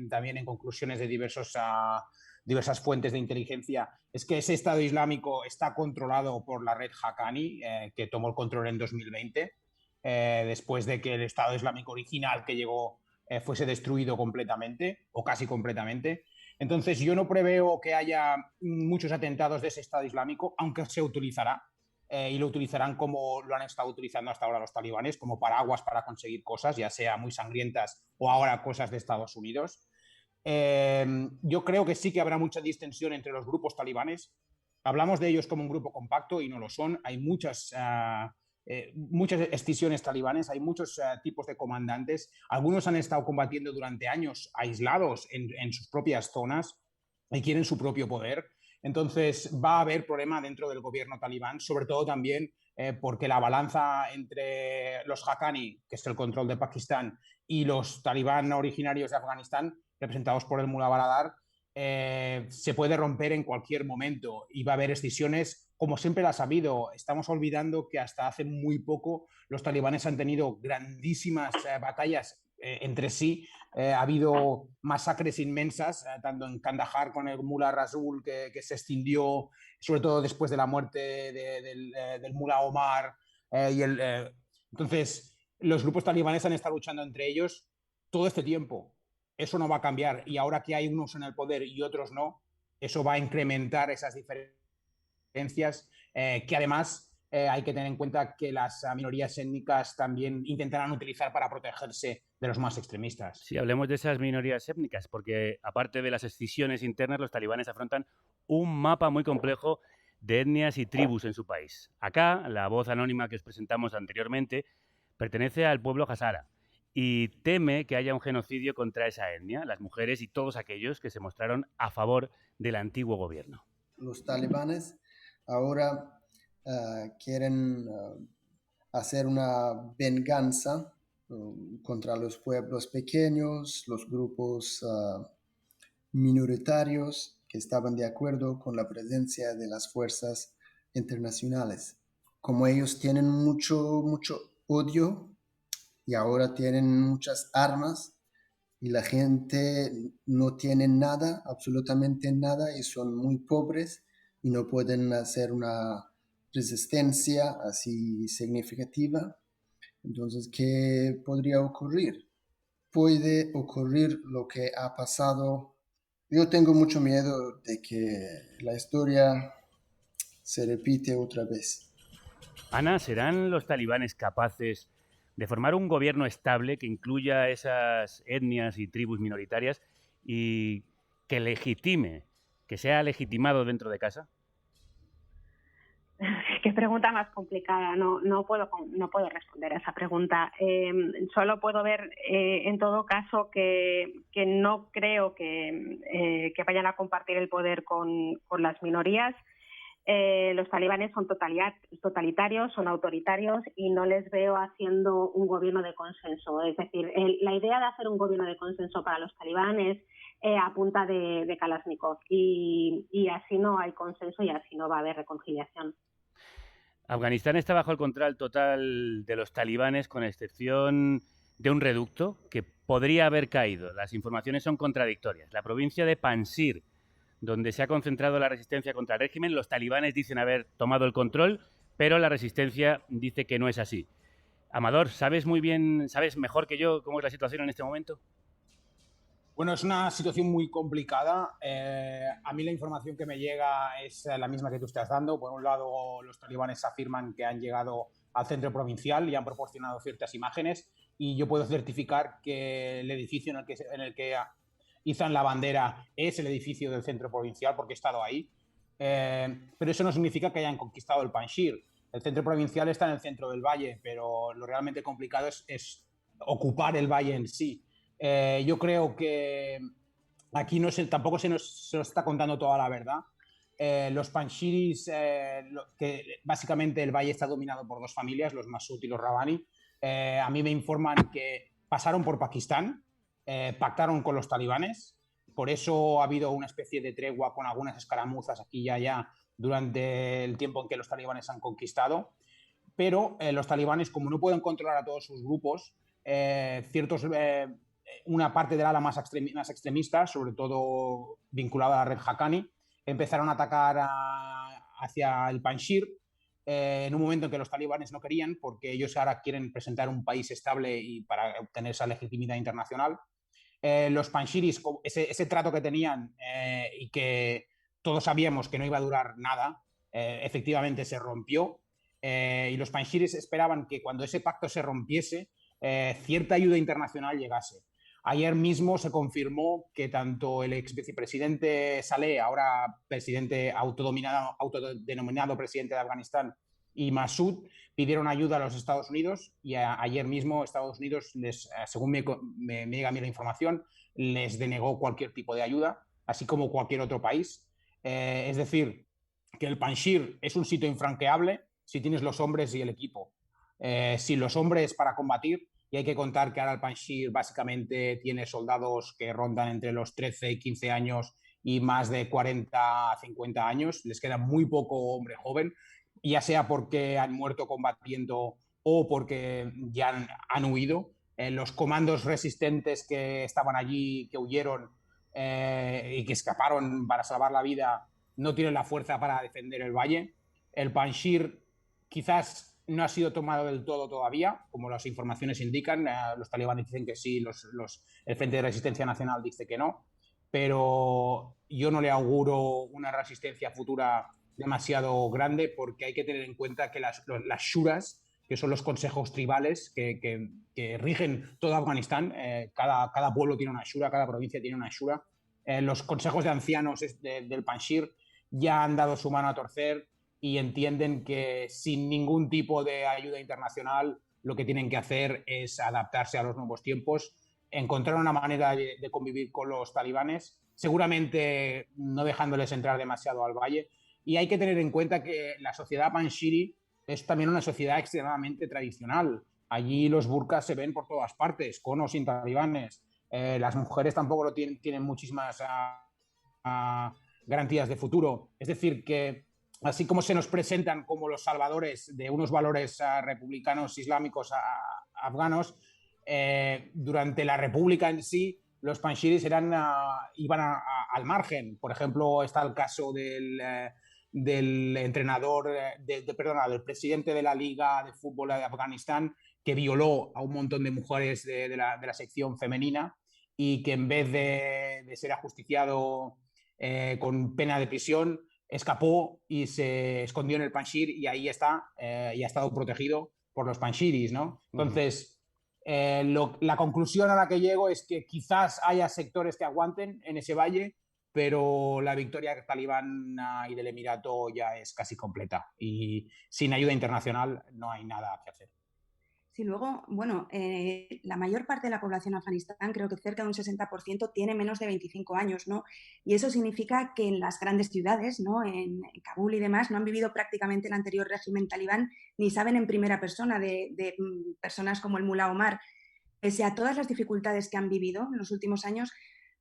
también en conclusiones de diversas fuentes de inteligencia, es que ese Estado Islámico está controlado por la red Haqqani, que tomó el control en 2020, después de que el Estado Islámico original que llegó fuese destruido completamente o casi completamente. Entonces yo no preveo que haya muchos atentados de ese Estado Islámico, aunque se utilizará. Y lo utilizarán como lo han estado utilizando hasta ahora los talibanes, como paraguas para conseguir cosas, ya sea muy sangrientas o ahora cosas de Estados Unidos. Yo creo que sí que habrá mucha distensión entre los grupos talibanes. Hablamos de ellos como un grupo compacto y no lo son. Hay muchas escisiones talibanes, hay muchos tipos de comandantes. Algunos han estado combatiendo durante años aislados en sus propias zonas y quieren su propio poder. Entonces va a haber problema dentro del gobierno talibán, sobre todo también porque la balanza entre los Haqqani, que es el control de Pakistán, y los talibán originarios de Afganistán, representados por el Mullah Baradar, se puede romper en cualquier momento y va a haber escisiones como siempre las ha habido. Estamos olvidando que hasta hace muy poco los talibanes han tenido grandísimas batallas entre sí. Ha habido masacres inmensas, tanto en Kandahar con el Mullah Rasul, que se extinguió, sobre todo después de la muerte del Mullah Omar. Entonces, los grupos talibanes han estado luchando entre ellos todo este tiempo. Eso no va a cambiar. Y ahora que hay unos en el poder y otros no, eso va a incrementar esas diferencias, que además hay que tener en cuenta que las minorías étnicas también intentarán utilizar para protegerse de los más extremistas. Sí, hablemos de esas minorías étnicas, porque aparte de las escisiones internas, los talibanes afrontan un mapa muy complejo de etnias y tribus en su país. Acá, la voz anónima que os presentamos anteriormente pertenece al pueblo hazara y teme que haya un genocidio contra esa etnia, las mujeres y todos aquellos que se mostraron a favor del antiguo gobierno. Los talibanes ahora quieren hacer una venganza contra los pueblos pequeños, los grupos minoritarios que estaban de acuerdo con la presencia de las fuerzas internacionales. Como ellos tienen mucho odio y ahora tienen muchas armas y la gente no tiene nada, absolutamente nada, y son muy pobres y no pueden hacer una resistencia así significativa. Entonces, ¿qué podría ocurrir? Puede ocurrir lo que ha pasado. Yo tengo mucho miedo de que la historia se repite otra vez. Ana, ¿serán los talibanes capaces de formar un gobierno estable que incluya esas etnias y tribus minoritarias y que legitime, que sea legitimado dentro de casa? Qué pregunta más complicada. No puedo responder a esa pregunta. Solo puedo ver, en todo caso, que no creo que vayan a compartir el poder con las minorías. Los talibanes son totalitarios, son autoritarios y no les veo haciendo un gobierno de consenso. Es decir, la idea de hacer un gobierno de consenso para los talibanes a punta de Kalashnikov y así no hay consenso y así no va a haber reconciliación. Afganistán está bajo el control total de los talibanes, con excepción de un reducto que podría haber caído. Las informaciones son contradictorias. La provincia de Panjshir, donde se ha concentrado la resistencia contra el régimen, los talibanes dicen haber tomado el control, pero la resistencia dice que no es así. Amador, ¿sabes mejor que yo cómo es la situación en este momento? Bueno, es una situación muy complicada. A mí la información que me llega es la misma que tú estás dando. Por un lado, los talibanes afirman que han llegado al centro provincial y han proporcionado ciertas imágenes, y yo puedo certificar que el edificio en el que izan la bandera es el edificio del centro provincial, porque he estado ahí. Pero eso no significa que hayan conquistado el Panjshir. El centro provincial está en el centro del valle, pero lo realmente complicado es ocupar el valle en sí. Yo creo que aquí tampoco se nos está contando toda la verdad. Los Panjshiris, que básicamente el valle está dominado por dos familias, los Masud y los Rabbani. A mí me informan que pasaron por Pakistán, pactaron con los talibanes, por eso ha habido una especie de tregua con algunas escaramuzas aquí y allá durante el tiempo en que los talibanes han conquistado, pero los talibanes, como no pueden controlar a todos sus grupos, una parte del ala más extremista, sobre todo vinculada a la red Haqqani, empezaron a atacar hacia el Panjshir en un momento en que los talibanes no querían, porque ellos ahora quieren presentar un país estable y para obtener esa legitimidad internacional. Los Panjshiris, ese trato que tenían y que todos sabíamos que no iba a durar nada, efectivamente se rompió, y los Panjshiris esperaban que cuando ese pacto se rompiese, cierta ayuda internacional llegase. Ayer mismo se confirmó que tanto el ex vicepresidente Saleh, ahora presidente autodenominado presidente de Afganistán, y Massoud pidieron ayuda a los Estados Unidos, y ayer mismo Estados Unidos, según me llega a mí la información, les denegó cualquier tipo de ayuda, así como cualquier otro país. Es decir, que el Panjshir es un sitio infranqueable si tienes los hombres y el equipo. Sin los hombres para combatir, y hay que contar que ahora el Panjshir básicamente tiene soldados que rondan entre los 13 y 15 años y más de 40 a 50 años. Les queda muy poco hombre joven, ya sea porque han muerto combatiendo o porque ya han huido. los comandos resistentes que estaban allí, que huyeron y que escaparon para salvar la vida, no tienen la fuerza para defender el valle. El Panjshir quizás no ha sido tomado del todo todavía, como las informaciones indican. Los talibanes dicen que sí, el Frente de Resistencia Nacional dice que no, pero yo no le auguro una resistencia futura demasiado grande, porque hay que tener en cuenta que las shuras, que son los consejos tribales que rigen todo Afganistán, cada pueblo tiene una shura, cada provincia tiene una shura. Los consejos de ancianos del Panjshir ya han dado su mano a torcer y entienden que sin ningún tipo de ayuda internacional lo que tienen que hacer es adaptarse a los nuevos tiempos, encontrar una manera de convivir con los talibanes, seguramente no dejándoles entrar demasiado al valle. Y hay que tener en cuenta que la sociedad panjshiri es también una sociedad extremadamente tradicional. Allí los burkas se ven por todas partes, con o sin talibanes. Las mujeres tampoco tienen muchísimas garantías de futuro. Es decir, que así como se nos presentan como los salvadores de unos valores republicanos islámicos afganos, durante la república en sí, los panjshiris iban al margen. Por ejemplo, está el caso del entrenador, del presidente de la Liga de Fútbol de Afganistán, que violó a un montón de mujeres de la sección femenina y que en vez de ser ajusticiado con pena de prisión, escapó y se escondió en el Panjshir, y ahí está, y ha estado protegido por los panjshiris, ¿no? Entonces, la conclusión a la que llego es que quizás haya sectores que aguanten en ese valle, pero la victoria talibana y del Emirato ya es casi completa, y sin ayuda internacional no hay nada que hacer. Sí, luego, bueno, la mayor parte de la población de Afganistán, creo que cerca de un 60%, tiene menos de 25 años, ¿no? Y eso significa que en las grandes ciudades, ¿no? En Kabul y demás, no han vivido prácticamente el anterior régimen talibán, ni saben en primera persona de personas como el Mullah Omar. Pese a todas las dificultades que han vivido en los últimos años,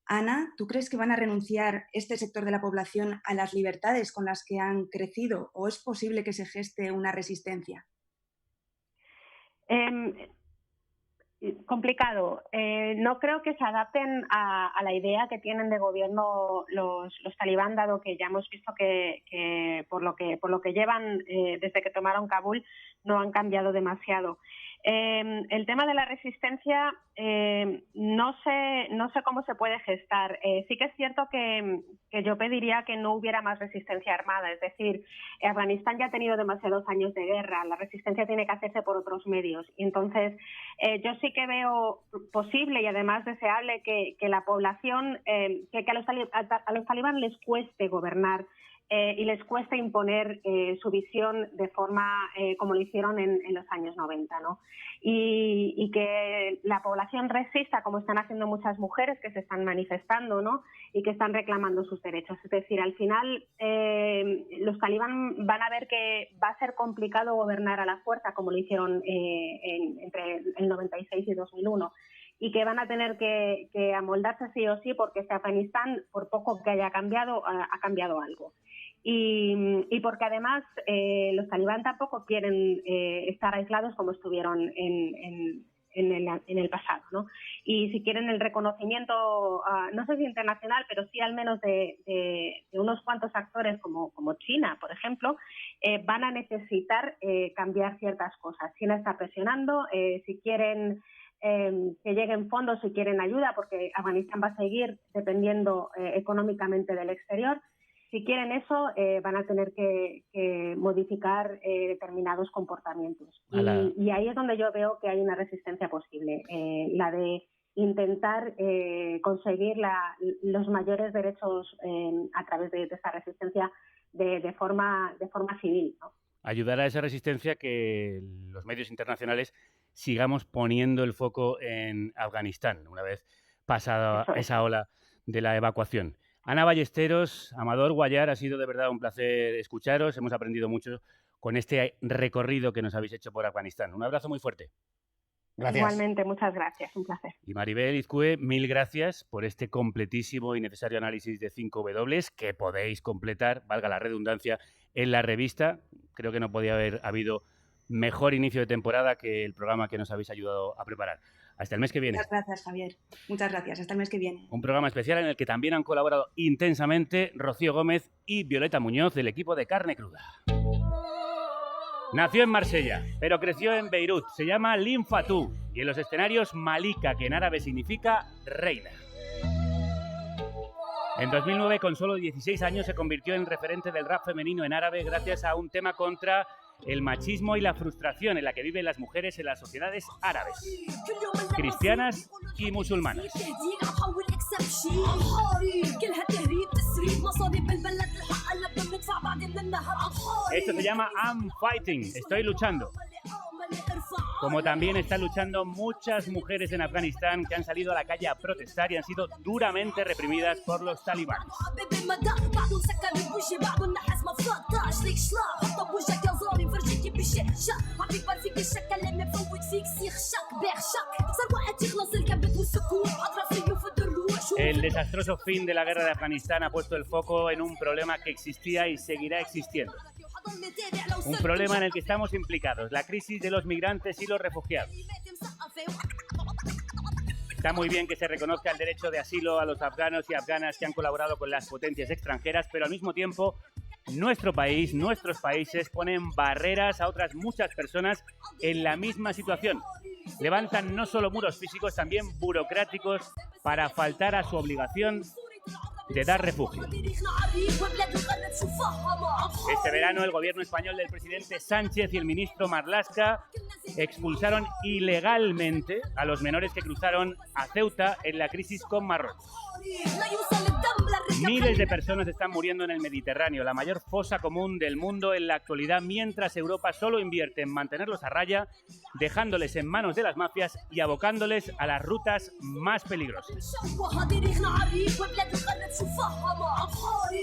Ana, ¿tú crees que van a renunciar este sector de la población a las libertades con las que han crecido, o es posible que se geste una resistencia? Complicado. No creo que se adapten a la idea que tienen de gobierno los talibán, dado que ya hemos visto que por lo que llevan desde que tomaron Kabul no han cambiado demasiado. El tema de la resistencia no sé cómo se puede gestar. Sí que es cierto que yo pediría que no hubiera más resistencia armada. Es decir, Afganistán ya ha tenido demasiados años de guerra. La resistencia tiene que hacerse por otros medios. Y entonces, yo sí que veo posible y además deseable que la población, que a los talibán les cueste gobernar y les cuesta imponer su visión de forma como lo hicieron en los años 90, ¿no? Y que la población resista, como están haciendo muchas mujeres que se están manifestando, ¿no? Y que están reclamando sus derechos. Es decir, al final los talibán van a ver que va a ser complicado gobernar a la fuerza, como lo hicieron entre el 96 y 2001. Y que van a tener que amoldarse sí o sí, porque este Afganistán, por poco que haya cambiado, ha cambiado algo. Y porque además los talibán tampoco quieren estar aislados como estuvieron en el pasado, ¿no? Y si quieren el reconocimiento, no sé si internacional, pero sí al menos de unos cuantos actores como China, por ejemplo, van a necesitar cambiar ciertas cosas. China está presionando, si quieren que lleguen fondos, si quieren ayuda, porque Afganistán va a seguir dependiendo económicamente del exterior. Si quieren eso, van a tener que modificar determinados comportamientos. Y ahí es donde yo veo que hay una resistencia posible, la de intentar conseguir los mayores derechos a través de esta resistencia de forma civil, ¿no? Ayudar a esa resistencia, que los medios internacionales sigamos poniendo el foco en Afganistán, una vez pasada esa ola de la evacuación. Ana Ballesteros, Amador Guallar, ha sido de verdad un placer escucharos. Hemos aprendido mucho con este recorrido que nos habéis hecho por Afganistán. Un abrazo muy fuerte. Gracias. Igualmente, muchas gracias. Un placer. Y Maribel Izcue, mil gracias por este completísimo y necesario análisis de 5W que podéis completar, valga la redundancia, en la revista. Creo que no podía haber habido mejor inicio de temporada que el programa que nos habéis ayudado a preparar. Hasta el mes que viene. Muchas gracias, Javier. Muchas gracias. Hasta el mes que viene. Un programa especial en el que también han colaborado intensamente Rocío Gómez y Violeta Muñoz del equipo de Carne Cruda. Nació en Marsella, pero creció en Beirut. Se llama Lim Fatou y en los escenarios Malika, que en árabe significa reina. En 2009, con solo 16 años, se convirtió en referente del rap femenino en árabe gracias a un tema contra el machismo y la frustración en la que viven las mujeres en las sociedades árabes, cristianas y musulmanas. Esto se llama I'm Fighting, estoy luchando. Como también están luchando muchas mujeres en Afganistán que han salido a la calle a protestar y han sido duramente reprimidas por los talibanes. El desastroso fin de la guerra de Afganistán ha puesto el foco en un problema que existía y seguirá existiendo. Un problema en el que estamos implicados, la crisis de los migrantes y los refugiados. Está muy bien que se reconozca el derecho de asilo a los afganos y afganas que han colaborado con las potencias extranjeras, pero al mismo tiempo nuestro país, nuestros países ponen barreras a otras muchas personas en la misma situación. Levantan no solo muros físicos, también burocráticos para faltar a su obligación de dar refugio. Este verano el gobierno español del presidente Sánchez y el ministro Marlaska expulsaron ilegalmente a los menores que cruzaron a Ceuta en la crisis con Marruecos. Miles de personas están muriendo en el Mediterráneo, la mayor fosa común del mundo en la actualidad, mientras Europa solo invierte en mantenerlos a raya, dejándoles en manos de las mafias y abocándoles a las rutas más peligrosas.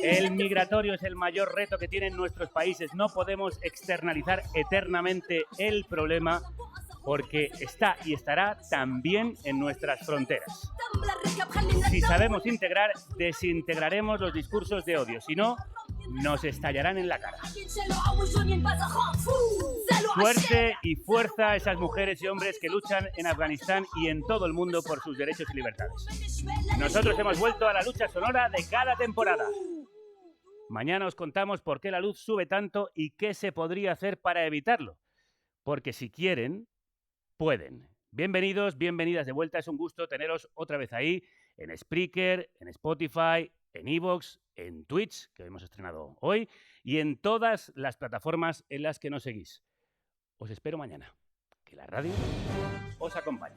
El migratorio es el mayor reto que tienen nuestros países. No podemos externalizar eternamente el problema porque está y estará también en nuestras fronteras. Si sabemos integrar, desintegraremos los discursos de odio. Si no, nos estallarán en la cara. Suerte y fuerza a esas mujeres y hombres que luchan en Afganistán y en todo el mundo por sus derechos y libertades. Nosotros hemos vuelto a la lucha sonora de cada temporada. Mañana os contamos por qué la luz sube tanto y qué se podría hacer para evitarlo. Porque si quieren, pueden. Bienvenidos, bienvenidas de vuelta. Es un gusto teneros otra vez ahí, en Spreaker, en Spotify, en iVoox, en Twitch, que hemos estrenado hoy, y en todas las plataformas en las que nos seguís. Os espero mañana. Que la radio os acompañe.